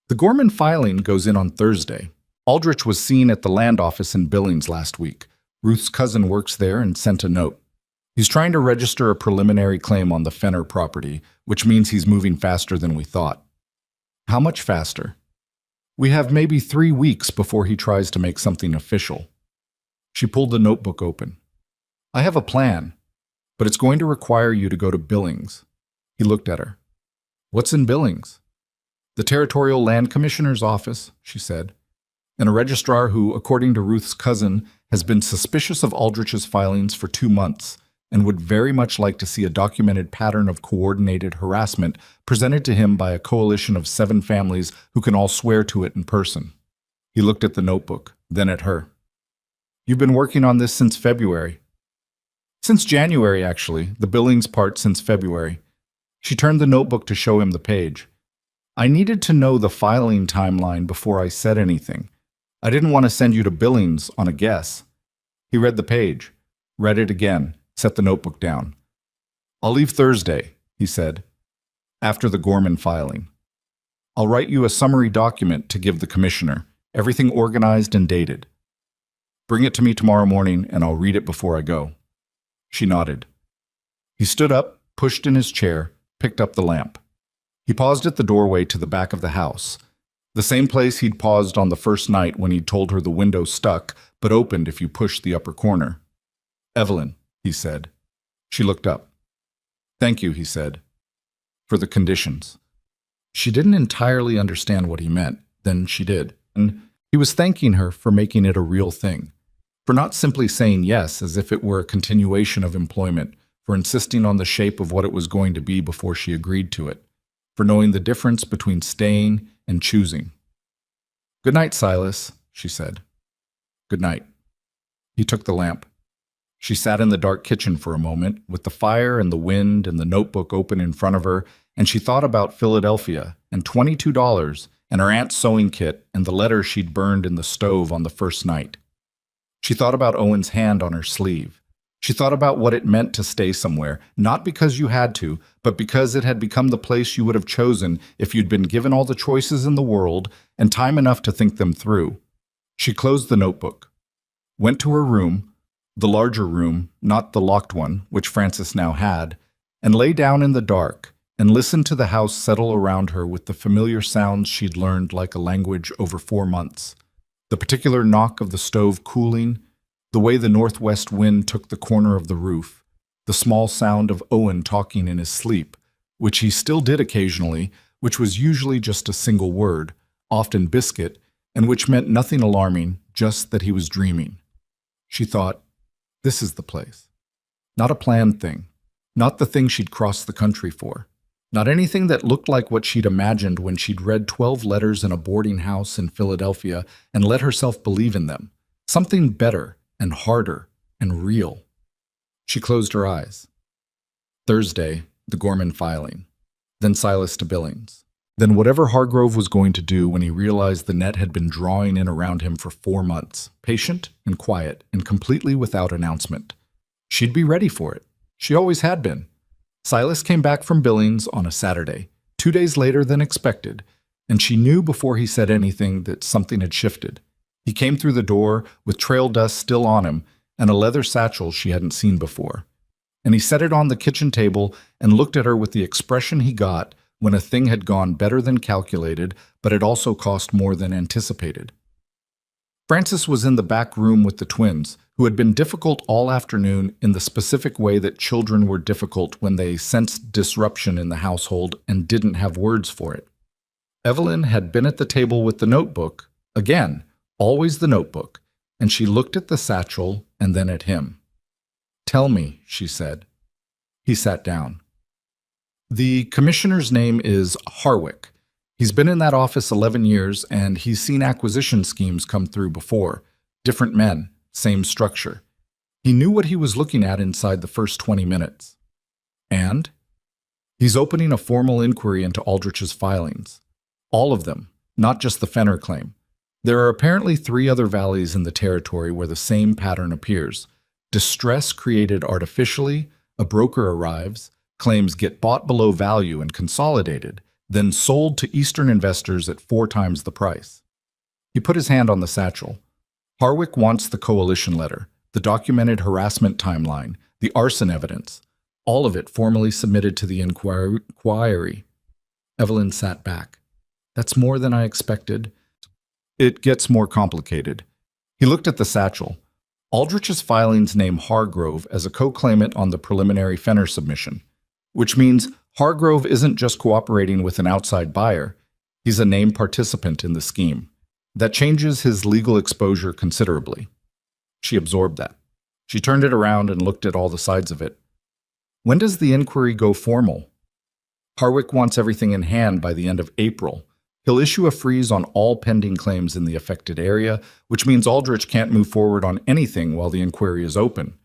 The Gorman filing goes in on Thursday. Aldrich was seen at the land office in Billings last week. Ruth's cousin works there and sent a note. He's trying to register a preliminary claim on the Fenner property, which means he's moving faster than we thought. How much faster? We have maybe 3 weeks before he tries to make something official. She pulled the notebook open. I have a plan, but it's going to require you to go to Billings. He looked at her. What's in Billings? The Territorial Land Commissioner's office, she said, and a registrar who, according to Ruth's cousin, has been suspicious of Aldrich's filings for 2 months and would very much like to see a documented pattern of coordinated harassment presented to him by a coalition of 7 families who can all swear to it in person. He looked at the notebook, then at her. You've been working on this since February. Since January, actually, the Billings part since February. She turned the notebook to show him the page. I needed to know the filing timeline before I said anything. I didn't want to send you to Billings on a guess. He read the page, read it again, set the notebook down. I'll leave Thursday, he said, after the Gorman filing. I'll write you a summary document to give the commissioner, everything organized and dated. Bring it to me tomorrow morning and I'll read it before I go. She nodded. He stood up, pushed in his chair, picked up the lamp. He paused at the doorway to the back of the house, the same place he'd paused on the first night when he'd told her the window stuck but opened if you pushed the upper corner. Evelyn, he said. She looked up. Thank you, he said, for the conditions. She didn't entirely understand what he meant, then she did, and he was thanking her for making it a real thing, for not simply saying yes as if it were a continuation of employment, for insisting on the shape of what it was going to be before she agreed to it, for knowing the difference between staying and choosing. Good night, Silas, she said. Good night. He took the lamp. She sat in the dark kitchen for a moment, with the fire and the wind and the notebook open in front of her, and she thought about Philadelphia and $22 and her aunt's sewing kit and the letter she'd burned in the stove on the first night. She thought about Owen's hand on her sleeve. She thought about what it meant to stay somewhere, not because you had to, but because it had become the place you would have chosen if you'd been given all the choices in the world and time enough to think them through. She closed the notebook, went to her room, the larger room, not the locked one, which Frances now had, and lay down in the dark and listened to the house settle around her with the familiar sounds she'd learned like a language over 4 months. The particular knock of the stove cooling, the way the northwest wind took the corner of the roof, the small sound of Owen talking in his sleep, which he still did occasionally, which was usually just a single word, often biscuit, and which meant nothing alarming, just that he was dreaming. She thought, this is the place. Not a planned thing, not the thing she'd crossed the country for, not anything that looked like what she'd imagined when she'd read 12 letters in a boarding house in Philadelphia and let herself believe in them. Something better and harder and real. She closed her eyes. Thursday, the Gorman filing. Then Silas to Billings. Then whatever Hargrove was going to do when he realized the net had been drawing in around him for 4 months, patient and quiet and completely without announcement. She'd be ready for it. She always had been. Silas came back from Billings on a Saturday, 2 days later than expected, and she knew before he said anything that something had shifted. He came through the door with trail dust still on him and a leather satchel she hadn't seen before. And he set it on the kitchen table and looked at her with the expression he got when a thing had gone better than calculated, but it also cost more than anticipated. Francis was in the back room with the twins, who had been difficult all afternoon in the specific way that children were difficult when they sensed disruption in the household and didn't have words for it. Evelyn had been at the table with the notebook, again, always the notebook, and she looked at the satchel and then at him. "Tell me," she said. He sat down. "The commissioner's name is Harwick. He's been in that office 11 years, and he's seen acquisition schemes come through before. Different men, same structure. He knew what he was looking at inside the first 20 minutes. And? He's opening a formal inquiry into Aldrich's filings. All of them, not just the Fenner claim. There are apparently 3 other valleys in the territory where the same pattern appears. Distress created artificially, a broker arrives, claims get bought below value and consolidated, then sold to Eastern investors at 4 times the price." He put his hand on the satchel. "Harwick wants the coalition letter, the documented harassment timeline, the arson evidence, all of it formally submitted to the inquiry." Evelyn sat back. "That's more than I expected." "It gets more complicated." He looked at the satchel. Aldrich's filings name Hargrove as a co-claimant on the preliminary Fenner submission, which means Hargrove isn't just cooperating with an outside buyer, he's a named participant in the scheme. That changes his legal exposure considerably. She absorbed that. She turned it around and looked at all the sides of it. "When does the inquiry go formal?" "Harwick wants everything in hand by the end of April. He'll issue a freeze on all pending claims in the affected area, which means Aldrich can't move forward on anything while the inquiry is open."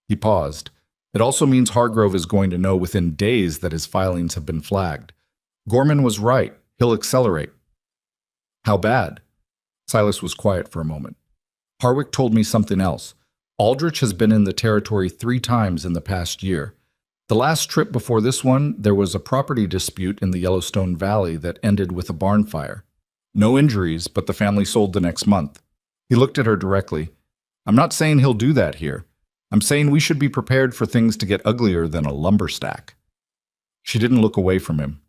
He paused. "It also means Hargrove is going to know within days that his filings have been flagged. Gorman was right. He'll accelerate." "How bad?" Silas was quiet for a moment. "Harwick told me something else. Aldrich has been in the territory 3 times in the past year. The last trip before this one, there was a property dispute in the Yellowstone Valley that ended with a barn fire. No injuries, but the family sold the next month." He looked at her directly. "I'm not saying he'll do that here. I'm saying we should be prepared for things to get uglier than a lumber stack." She didn't look away from him.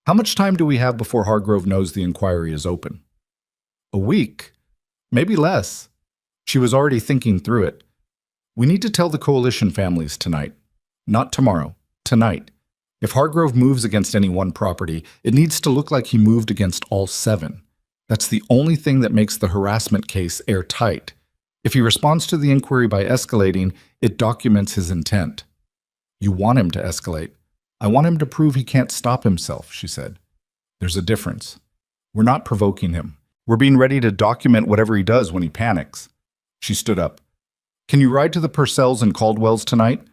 "How much time do we have before Hargrove knows the inquiry is open?" "A week. Maybe less." She was already thinking through it. "We need to tell the coalition families tonight. Not tomorrow. Tonight. If Hargrove moves against any one property, it needs to look like he moved against all 7. That's the only thing that makes the harassment case airtight. If he responds to the inquiry by escalating, it documents his intent." "You want him to escalate." "I want him to prove he can't stop himself," she said. "There's a difference. We're not provoking him. We're being ready to document whatever he does when he panics." She stood up. "Can you ride to the Purcells and Caldwells tonight?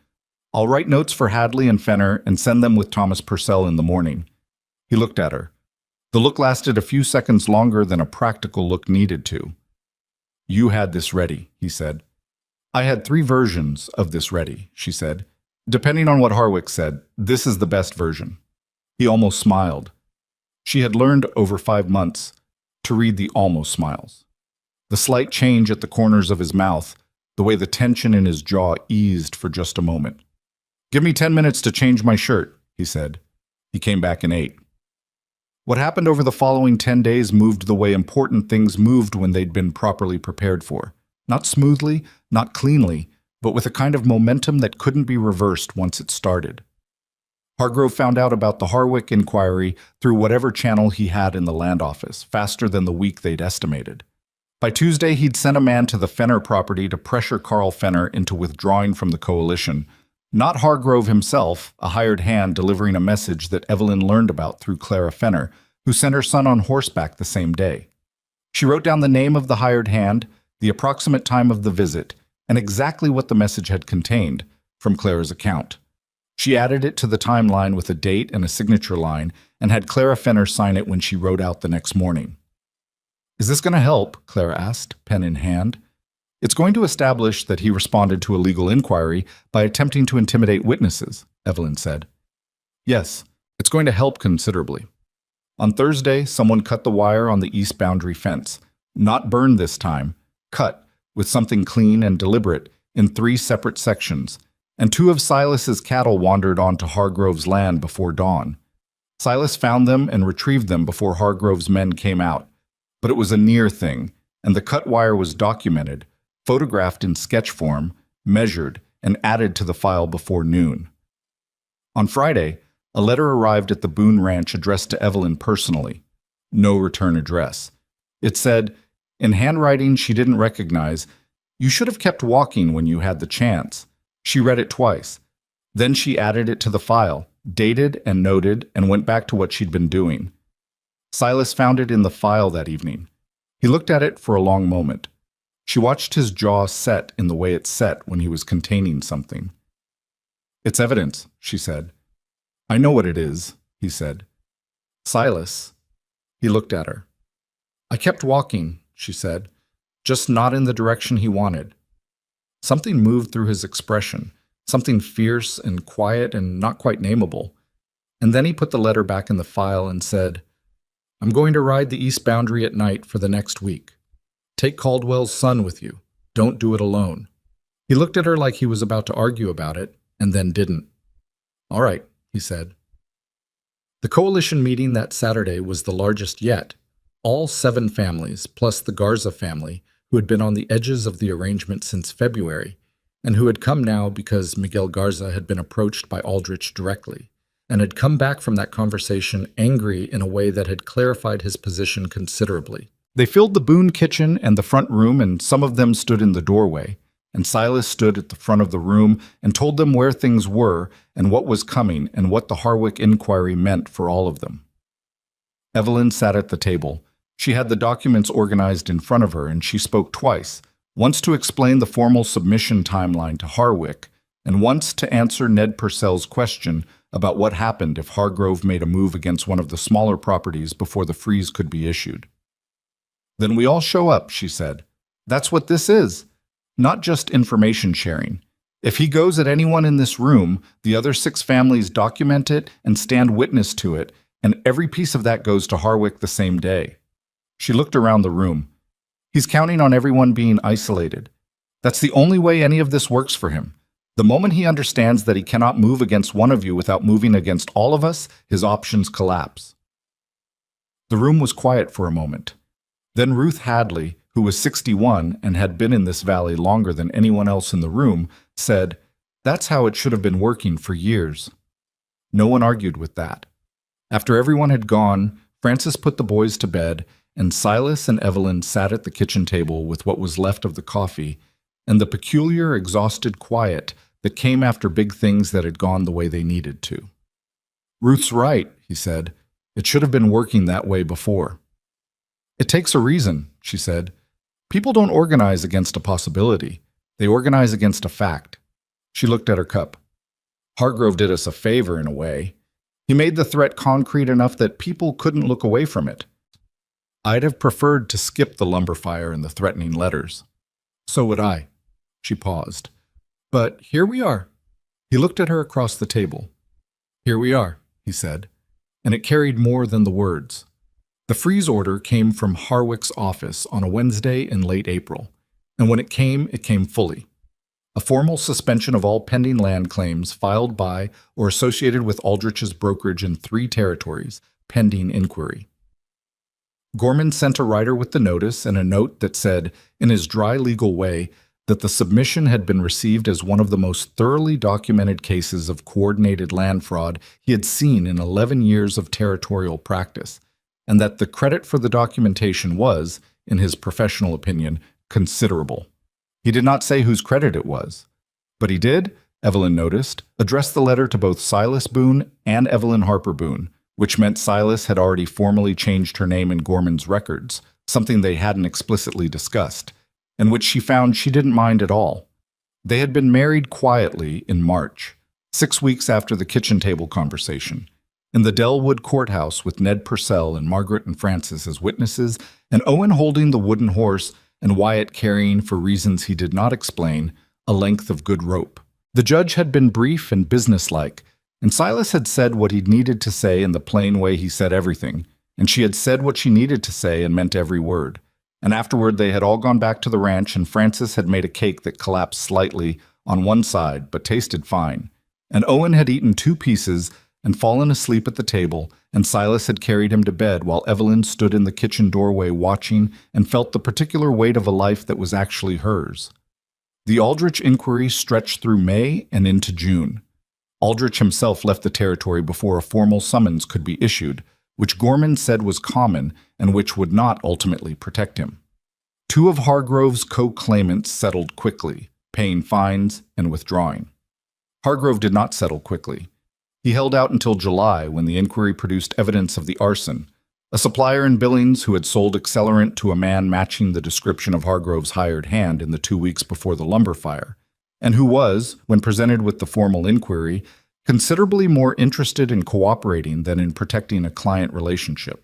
I'll write notes for Hadley and Fenner and send them with Thomas Purcell in the morning." He looked at her. The look lasted a few seconds longer than a practical look needed to. "You had this ready," he said. "I had 3 versions of this ready," she said. "Depending on what Harwick said, this is the best version." He almost smiled. She had learned over 5 months to read the almost smiles. The slight change at the corners of his mouth, the way the tension in his jaw eased for just a moment. "Give me 10 minutes to change my shirt," he said. He came back in 8. What happened over the following 10 days moved the way important things moved when they'd been properly prepared for. Not smoothly, not cleanly, but with a kind of momentum that couldn't be reversed once it started. Hargrove found out about the Harwick inquiry through whatever channel he had in the land office, faster than the week they'd estimated. By Tuesday, he'd sent a man to the Fenner property to pressure Carl Fenner into withdrawing from the coalition. Not Hargrove himself, a hired hand delivering a message that Evelyn learned about through Clara Fenner, who sent her son on horseback the same day. She wrote down the name of the hired hand, the approximate time of the visit, and exactly what the message had contained, from Clara's account. She added it to the timeline with a date and a signature line, and had Clara Fenner sign it when she rode out the next morning. "Is this going to help?" Clara asked, pen in hand. "It's going to establish that he responded to a legal inquiry by attempting to intimidate witnesses," Evelyn said. "Yes, it's going to help considerably. On Thursday, someone cut the wire on the east boundary fence. Not burned this time, cut, with something clean and deliberate, in 3 separate sections, and 2 of Silas's cattle wandered onto Hargrove's land before dawn. Silas found them and retrieved them before Hargrove's men came out, but it was a near thing. and the cut wire was documented, photographed in sketch form, measured, and added to the file before noon. On Friday, a letter arrived at the Boone Ranch addressed to Evelyn personally. No return address. It said, in handwriting she didn't recognize, "You should have kept walking when you had the chance." She read it twice. Then she added it to the file, dated and noted, and went back to what she'd been doing. Silas found it in the file that evening. He looked at it for a long moment. She watched his jaw set in the way it set when he was containing something. "It's evidence," she said. "I know what it is," he said. "Silas." He looked at her. "I kept walking," she said, "just not in the direction he wanted." Something moved through his expression, something fierce and quiet and not quite nameable. And then he put the letter back in the file and said, "I'm going to ride the east boundary at night for the next week. Take Caldwell's son with you. Don't do it alone." He looked at her like he was about to argue about it, and then didn't. "All right," he said. The coalition meeting that Saturday was the largest yet. All 7 families, plus the Garza family, who had been on the edges of the arrangement since February, and who had come now because Miguel Garza had been approached by Aldrich directly, and had come back from that conversation angry in a way that had clarified his position considerably. They filled the Boone kitchen and the front room, and some of them stood in the doorway, and Silas stood at the front of the room and told them where things were and what was coming and what the Harwick inquiry meant for all of them. Evelyn sat at the table. She had the documents organized in front of her, and she spoke twice, once to explain the formal submission timeline to Harwick, and once to answer Ned Purcell's question about what happened if Hargrove made a move against one of the smaller properties before the freeze could be issued. "Then we all show up," she said. "That's what this is. Not just information sharing. If he goes at anyone in this room, the other 6 families document it and stand witness to it, and every piece of that goes to Harwick the same day." She looked around the room. "He's counting on everyone being isolated. That's the only way any of this works for him. The moment he understands that he cannot move against one of you without moving against all of us, his options collapse." The room was quiet for a moment. Then Ruth Hadley, who was 61 and had been in this valley longer than anyone else in the room, said, "That's how it should have been working for years." No one argued with that. After everyone had gone, Francis put the boys to bed, and Silas and Evelyn sat at the kitchen table with what was left of the coffee and the peculiar, exhausted quiet that came after big things that had gone the way they needed to. "Ruth's right," he said. "It should have been working that way before." "It takes a reason," she said. "People don't organize against a possibility. They organize against a fact." She looked at her cup. "Hargrove did us a favor in a way. He made the threat concrete enough that people couldn't look away from it. I'd have preferred to skip the lumber fire and the threatening letters." "So would I." She paused. "But here we are." He looked at her across the table. "Here we are," he said, and it carried more than the words. The freeze order came from Harwick's office on a Wednesday in late April, and when it came fully. A formal suspension of all pending land claims filed by or associated with Aldrich's brokerage in 3 territories, pending inquiry. Gorman sent a writer with the notice and a note that said, in his dry legal way, that the submission had been received as one of the most thoroughly documented cases of coordinated land fraud he had seen in 11 years of territorial practice, and that the credit for the documentation was, in his professional opinion, considerable. He did not say whose credit it was, but he did, Evelyn noticed, address the letter to both Silas Boone and Evelyn Harper Boone, which meant Silas had already formally changed her name in Gorman's records, something they hadn't explicitly discussed, and which she found she didn't mind at all. They had been married quietly in March, 6 weeks after the kitchen table conversation, in the Dellwood courthouse with Ned Purcell and Margaret and Francis as witnesses, and Owen holding the wooden horse and Wyatt carrying, for reasons he did not explain, a length of good rope. The judge had been brief and businesslike, and Silas had said what he needed to say in the plain way he said everything, and she had said what she needed to say and meant every word. And afterward they had all gone back to the ranch, and Francis had made a cake that collapsed slightly on one side but tasted fine, and Owen had eaten 2 pieces and fallen asleep at the table, and Silas had carried him to bed while Evelyn stood in the kitchen doorway watching and felt the particular weight of a life that was actually hers. The Aldrich inquiry stretched through May and into June. Aldrich himself left the territory before a formal summons could be issued, which Gorman said was common and which would not ultimately protect him. Two of Hargrove's co-claimants settled quickly, paying fines and withdrawing. Hargrove did not settle quickly. He held out until July when the inquiry produced evidence of the arson. A supplier in Billings who had sold accelerant to a man matching the description of Hargrove's hired hand in the 2 weeks before the lumber fire, and who was, when presented with the formal inquiry, considerably more interested in cooperating than in protecting a client relationship.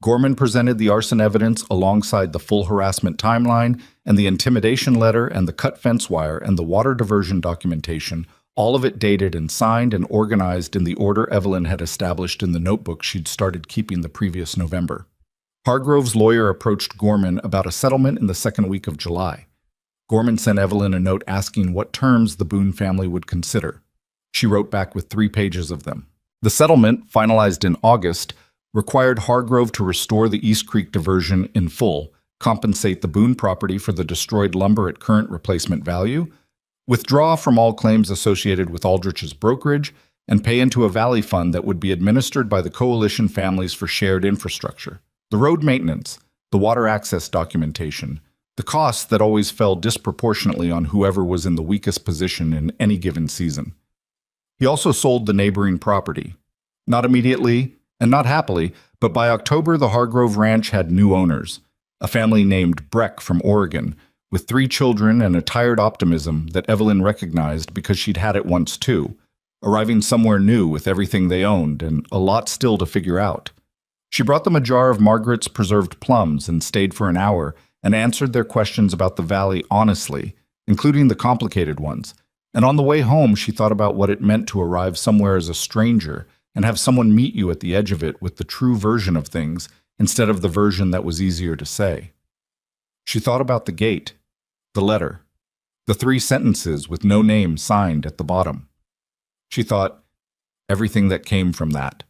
Gorman presented the arson evidence alongside the full harassment timeline and the intimidation letter and the cut fence wire and the water diversion documentation, all of it dated and signed and organized in the order Evelyn had established in the notebook she'd started keeping the previous November. Hargrove's lawyer approached Gorman about a settlement in the second week of July. Gorman sent Evelyn a note asking what terms the Boone family would consider. She wrote back with 3 pages of them. The settlement, finalized in August, required Hargrove to restore the East Creek diversion in full, compensate the Boone property for the destroyed lumber at current replacement value, withdraw from all claims associated with Aldrich's brokerage, and pay into a valley fund that would be administered by the coalition families for shared infrastructure. The road maintenance, the water access documentation, the costs that always fell disproportionately on whoever was in the weakest position in any given season. He also sold the neighboring property. Not immediately, and not happily, but by October the Hargrove Ranch had new owners, a family named Breck from Oregon, with 3 children and a tired optimism that Evelyn recognized because she'd had it once too, arriving somewhere new with everything they owned and a lot still to figure out. She brought them a jar of Margaret's preserved plums and stayed for an hour and answered their questions about the valley honestly, including the complicated ones. And on the way home, she thought about what it meant to arrive somewhere as a stranger and have someone meet you at the edge of it with the true version of things instead of the version that was easier to say. She thought about the gate, the letter, the 3 sentences with no name signed at the bottom. She thought, everything that came from that.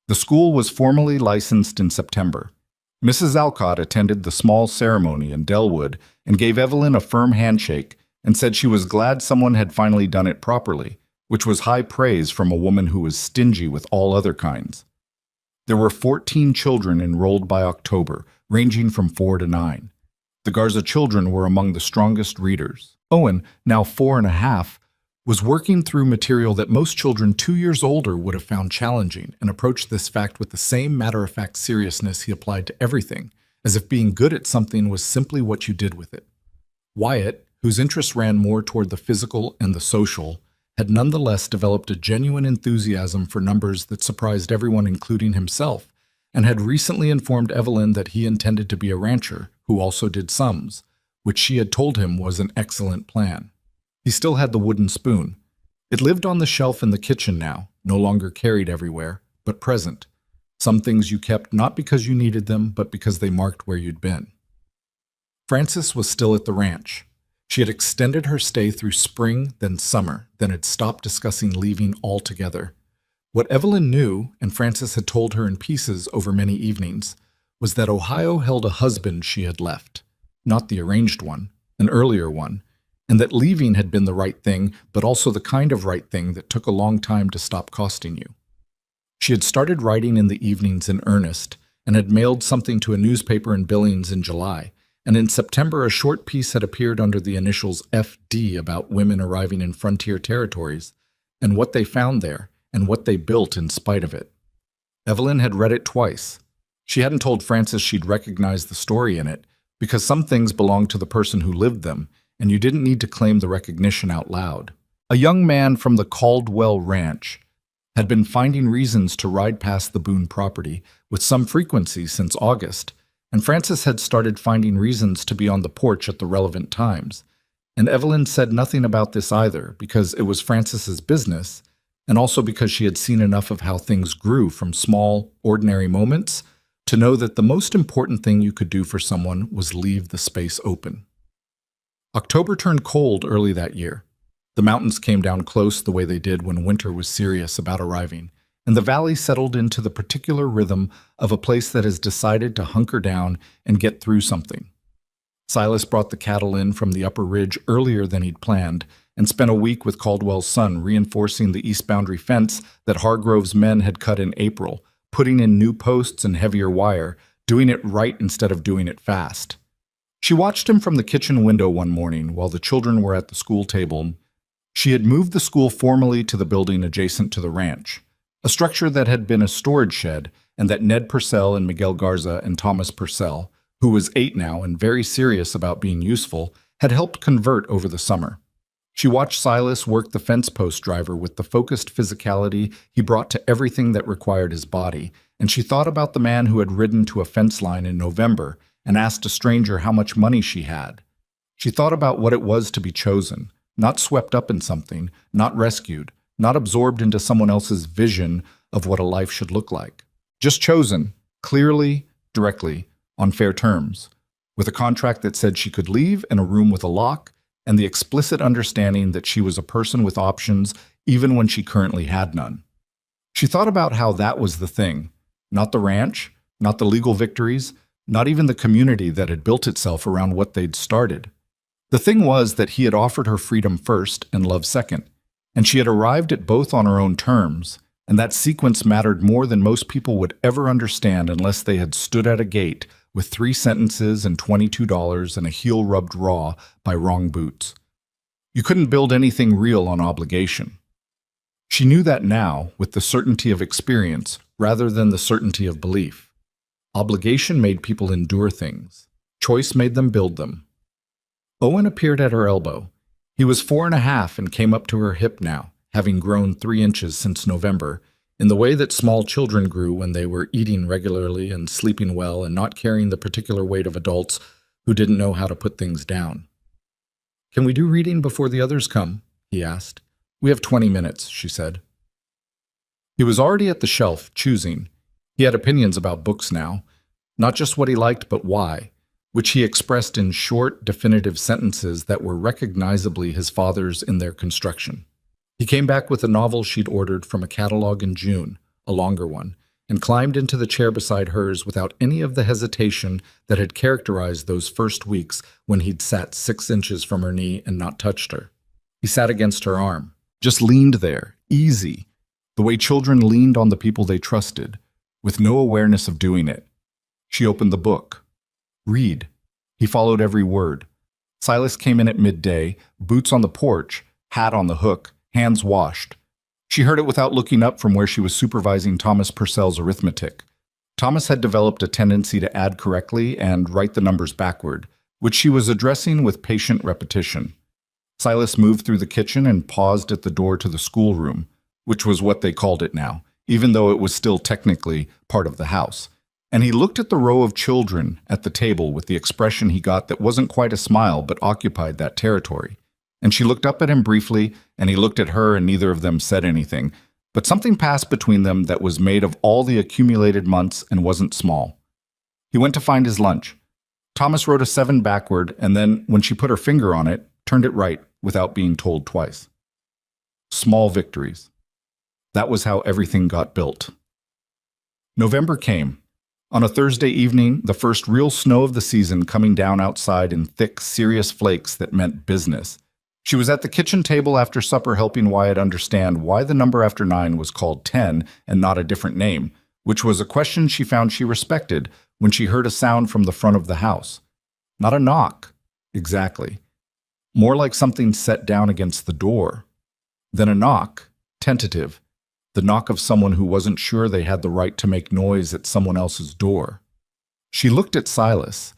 The school was formally licensed in September. Mrs. Alcott attended the small ceremony in Delwood and gave Evelyn a firm handshake and said she was glad someone had finally done it properly, which was high praise from a woman who was stingy with all other kinds. There were 14 children enrolled by October, ranging from 4 to 9. The Garza children were among the strongest readers. Owen, now 4.5, was working through material that most children 2 years older would have found challenging and approached this fact with the same matter-of-fact seriousness he applied to everything, as if being good at something was simply what you did with it. Wyatt, whose interests ran more toward the physical and the social, had nonetheless developed a genuine enthusiasm for numbers that surprised everyone, including himself, and had recently informed Evelyn that he intended to be a rancher who also did sums, which she had told him was an excellent plan. He still had the wooden spoon. It lived on the shelf in the kitchen now, no longer carried everywhere, but present. Some things you kept not because you needed them, but because they marked where you'd been. Frances was still at the ranch. She had extended her stay through spring, then summer, then had stopped discussing leaving altogether. What Evelyn knew, and Frances had told her in pieces over many evenings, was that Ohio held a husband she had left, not the arranged one, an earlier one, and that leaving had been the right thing, but also the kind of right thing that took a long time to stop costing you. She had started writing in the evenings in earnest, and had mailed something to a newspaper in Billings in July, and in September a short piece had appeared under the initials FD about women arriving in frontier territories, and what they found there, and what they built in spite of it. Evelyn had read it twice. She hadn't told Frances she'd recognized the story in it, because some things belonged to the person who lived them, and you didn't need to claim the recognition out loud. A young man from the Caldwell Ranch had been finding reasons to ride past the Boone property with some frequency since August, and Frances had started finding reasons to be on the porch at the relevant times. And Evelyn said nothing about this either, because it was Frances's business, and also because she had seen enough of how things grew from small, ordinary moments to know that the most important thing you could do for someone was leave the space open. October turned cold early that year. The mountains came down close the way they did when winter was serious about arriving, and the valley settled into the particular rhythm of a place that has decided to hunker down and get through something. Silas brought the cattle in from the upper ridge earlier than he'd planned and spent a week with Caldwell's son reinforcing the east boundary fence that Hargrove's men had cut in April, putting in new posts and heavier wire, doing it right instead of doing it fast. She watched him from the kitchen window one morning while the children were at the school table. She had moved the school formally to the building adjacent to the ranch, a structure that had been a storage shed and that Ned Purcell and Miguel Garza and Thomas Purcell, who was 8 now and very serious about being useful, had helped convert over the summer. She watched Silas work the fence post driver with the focused physicality he brought to everything that required his body, and she thought about the man who had ridden to a fence line in November and asked a stranger how much money she had. She thought about what it was to be chosen, not swept up in something, not rescued, not absorbed into someone else's vision of what a life should look like. Just chosen, clearly, directly, on fair terms, with a contract that said she could leave in a room with a lock, and the explicit understanding that she was a person with options even when she currently had none. She thought about how that was the thing, not the ranch, not the legal victories, not even the community that had built itself around what they'd started. The thing was that he had offered her freedom first and love second, and she had arrived at both on her own terms, and that sequence mattered more than most people would ever understand unless they had stood at a gate with 3 sentences and $22 and a heel rubbed raw by wrong boots. You couldn't build anything real on obligation. She knew that now with the certainty of experience rather than the certainty of belief. Obligation made people endure things. Choice made them build them. Owen appeared at her elbow. He was 4.5 and came up to her hip now, having grown 3 inches since November, in the way that small children grew when they were eating regularly and sleeping well and not carrying the particular weight of adults who didn't know how to put things down. "Can we do reading before the others come?" he asked. "We have 20 minutes, she said. He was already at the shelf, choosing. He had opinions about books now, not just what he liked but why, which he expressed in short, definitive sentences that were recognizably his father's in their construction. He came back with a novel she'd ordered from a catalog in June, a longer one, and climbed into the chair beside hers without any of the hesitation that had characterized those first weeks when he'd sat 6 inches from her knee and not touched her. He sat against her arm, just leaned there, easy, the way children leaned on the people they trusted, with no awareness of doing it. She opened the book. Read. He followed every word. Silas came in at midday, boots on the porch, hat on the hook, hands washed. She heard it without looking up from where she was supervising Thomas Purcell's arithmetic. Thomas had developed a tendency to add correctly and write the numbers backward, which she was addressing with patient repetition. Silas moved through the kitchen and paused at the door to the schoolroom, which was what they called it now, even though it was still technically part of the house. And he looked at the row of children at the table with the expression he got that wasn't quite a smile but occupied that territory. And she looked up at him briefly, and he looked at her, and neither of them said anything. But something passed between them that was made of all the accumulated months and wasn't small. He went to find his lunch. Thomas wrote a 7 backward, and then, when she put her finger on it, turned it right without being told twice. Small victories. That was how everything got built. November came. On a Thursday evening, the first real snow of the season coming down outside in thick, serious flakes that meant business. She was at the kitchen table after supper helping Wyatt understand why the number after 9 was called 10 and not a different name, which was a question she found she respected when she heard a sound from the front of the house. Not a knock, exactly. More like something set down against the door. Then a knock, tentative, the knock of someone who wasn't sure they had the right to make noise at someone else's door. She looked at Silas.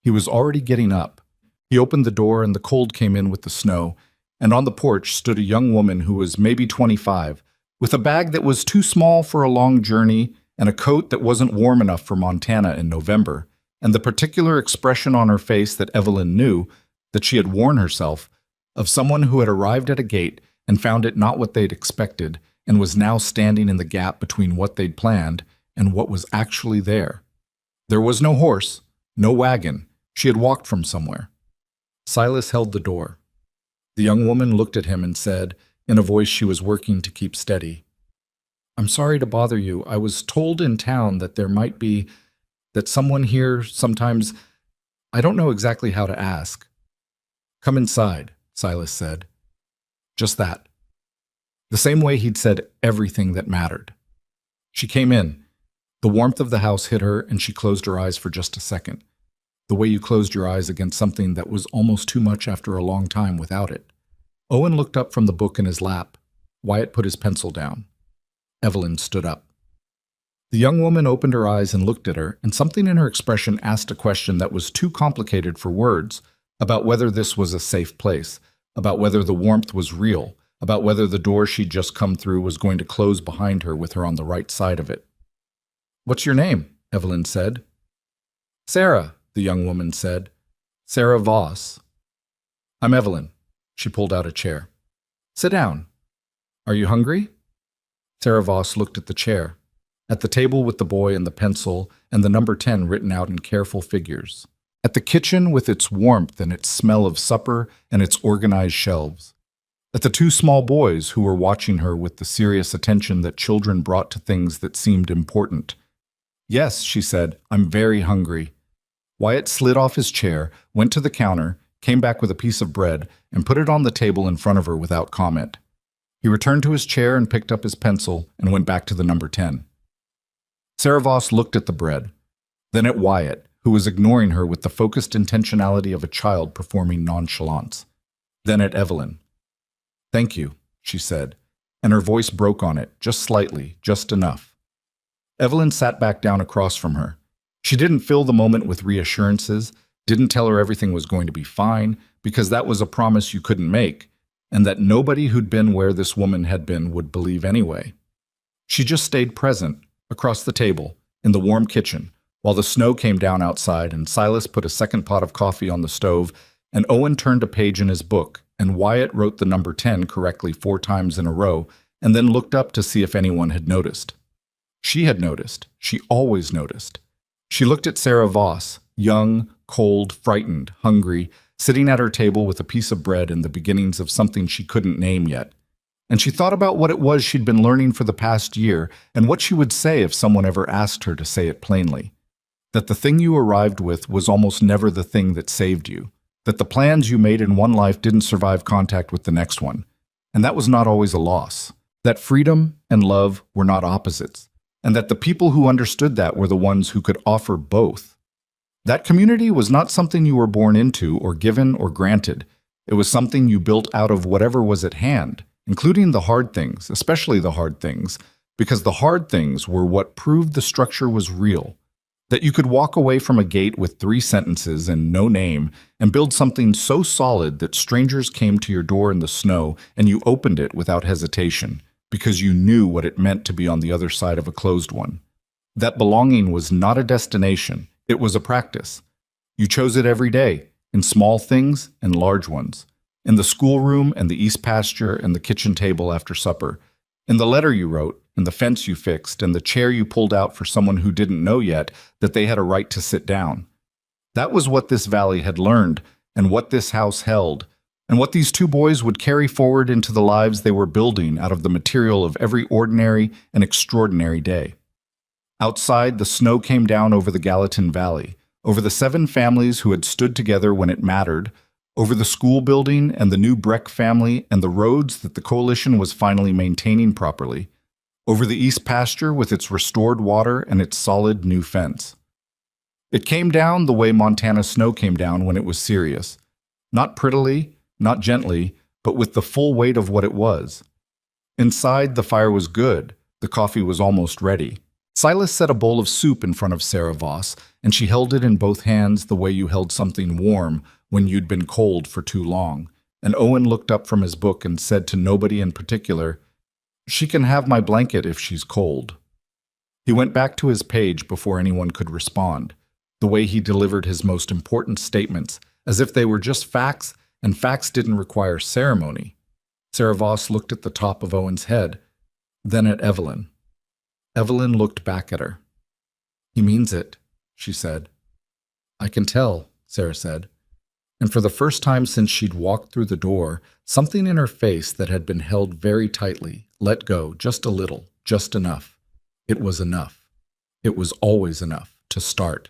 He was already getting up. He opened the door and the cold came in with the snow, and on the porch stood a young woman who was maybe 25, with a bag that was too small for a long journey and a coat that wasn't warm enough for Montana in November, and the particular expression on her face that Evelyn knew, that she had worn herself, of someone who had arrived at a gate and found it not what they'd expected, and was now standing in the gap between what they'd planned and what was actually there. There was no horse, no wagon. She had walked from somewhere. Silas held the door. The young woman looked at him and said, in a voice she was working to keep steady, I'm sorry to bother you. I was told in town that that someone here sometimes, I don't know exactly how to ask. Come inside, Silas said. Just that. The same way he'd said everything that mattered. She came in. The warmth of the house hit her, and she closed her eyes for just a second. The way you closed your eyes against something that was almost too much after a long time without it. Owen looked up from the book in his lap. Wyatt put his pencil down. Evelyn stood up. The young woman opened her eyes and looked at her, and something in her expression asked a question that was too complicated for words, about whether this was a safe place, about whether the warmth was real, about whether the door she'd just come through was going to close behind her with her on the right side of it. "What's your name?" Evelyn said. "Sarah," the young woman said. "Sarah Voss." "I'm Evelyn." She pulled out a chair. "Sit down. Are you hungry?" Sarah Voss looked at the chair, at the table with the boy and the pencil and the number 10 written out in careful figures, at the kitchen with its warmth and its smell of supper and its organized shelves, at the two small boys who were watching her with the serious attention that children brought to things that seemed important. "Yes," she said, "I'm very hungry." Wyatt slid off his chair, went to the counter, came back with a piece of bread, and put it on the table in front of her without comment. He returned to his chair and picked up his pencil and went back to the number 10. Sarah Voss looked at the bread, then at Wyatt, who was ignoring her with the focused intentionality of a child performing nonchalance, then at Evelyn. "Thank you," she said, and her voice broke on it, just slightly, just enough. Evelyn sat back down across from her. She didn't fill the moment with reassurances, didn't tell her everything was going to be fine, because that was a promise you couldn't make, and that nobody who'd been where this woman had been would believe anyway. She just stayed present, across the table, in the warm kitchen, while the snow came down outside and Silas put a second pot of coffee on the stove, and Owen turned a page in his book, and Wyatt wrote the number 10 correctly 4 times in a row, and then looked up to see if anyone had noticed. She had noticed. She always noticed. She looked at Sarah Voss, young, cold, frightened, hungry, sitting at her table with a piece of bread and the beginnings of something she couldn't name yet. And she thought about what it was she'd been learning for the past year and what she would say if someone ever asked her to say it plainly. That the thing you arrived with was almost never the thing that saved you. That the plans you made in one life didn't survive contact with the next one. And that was not always a loss. That freedom and love were not opposites. And that the people who understood that were the ones who could offer both. That community was not something you were born into or given or granted. It was something you built out of whatever was at hand, including the hard things, especially the hard things, because the hard things were what proved the structure was real. That you could walk away from a gate with 3 sentences and no name and build something so solid that strangers came to your door in the snow and you opened it without hesitation, because you knew what it meant to be on the other side of a closed one. That belonging was not a destination, it was a practice. You chose it every day, in small things and large ones. In the schoolroom and the east pasture and the kitchen table after supper. In the letter you wrote, and the fence you fixed, and the chair you pulled out for someone who didn't know yet that they had a right to sit down. That was what this valley had learned, and what this house held, and what these 2 boys would carry forward into the lives they were building out of the material of every ordinary and extraordinary day. Outside, the snow came down over the Gallatin Valley, over the 7 families who had stood together when it mattered, over the school building and the new Breck family and the roads that the coalition was finally maintaining properly, over the east pasture with its restored water and its solid new fence. It came down the way Montana snow came down when it was serious, not prettily, not gently, but with the full weight of what it was. Inside, the fire was good, the coffee was almost ready. Silas set a bowl of soup in front of Sarah Voss, and she held it in both hands the way you held something warm when you'd been cold for too long. And Owen looked up from his book and said to nobody in particular, "She can have my blanket if she's cold." He went back to his page before anyone could respond, the way he delivered his most important statements, as if they were just facts, and facts didn't require ceremony. Sarah Voss looked at the top of Owen's head, then at Evelyn. Evelyn looked back at her. "He means it," she said. "I can tell," Sarah said. And for the first time since she'd walked through the door, something in her face that had been held very tightly, let go just a little, just enough. It was enough. It was always enough to start.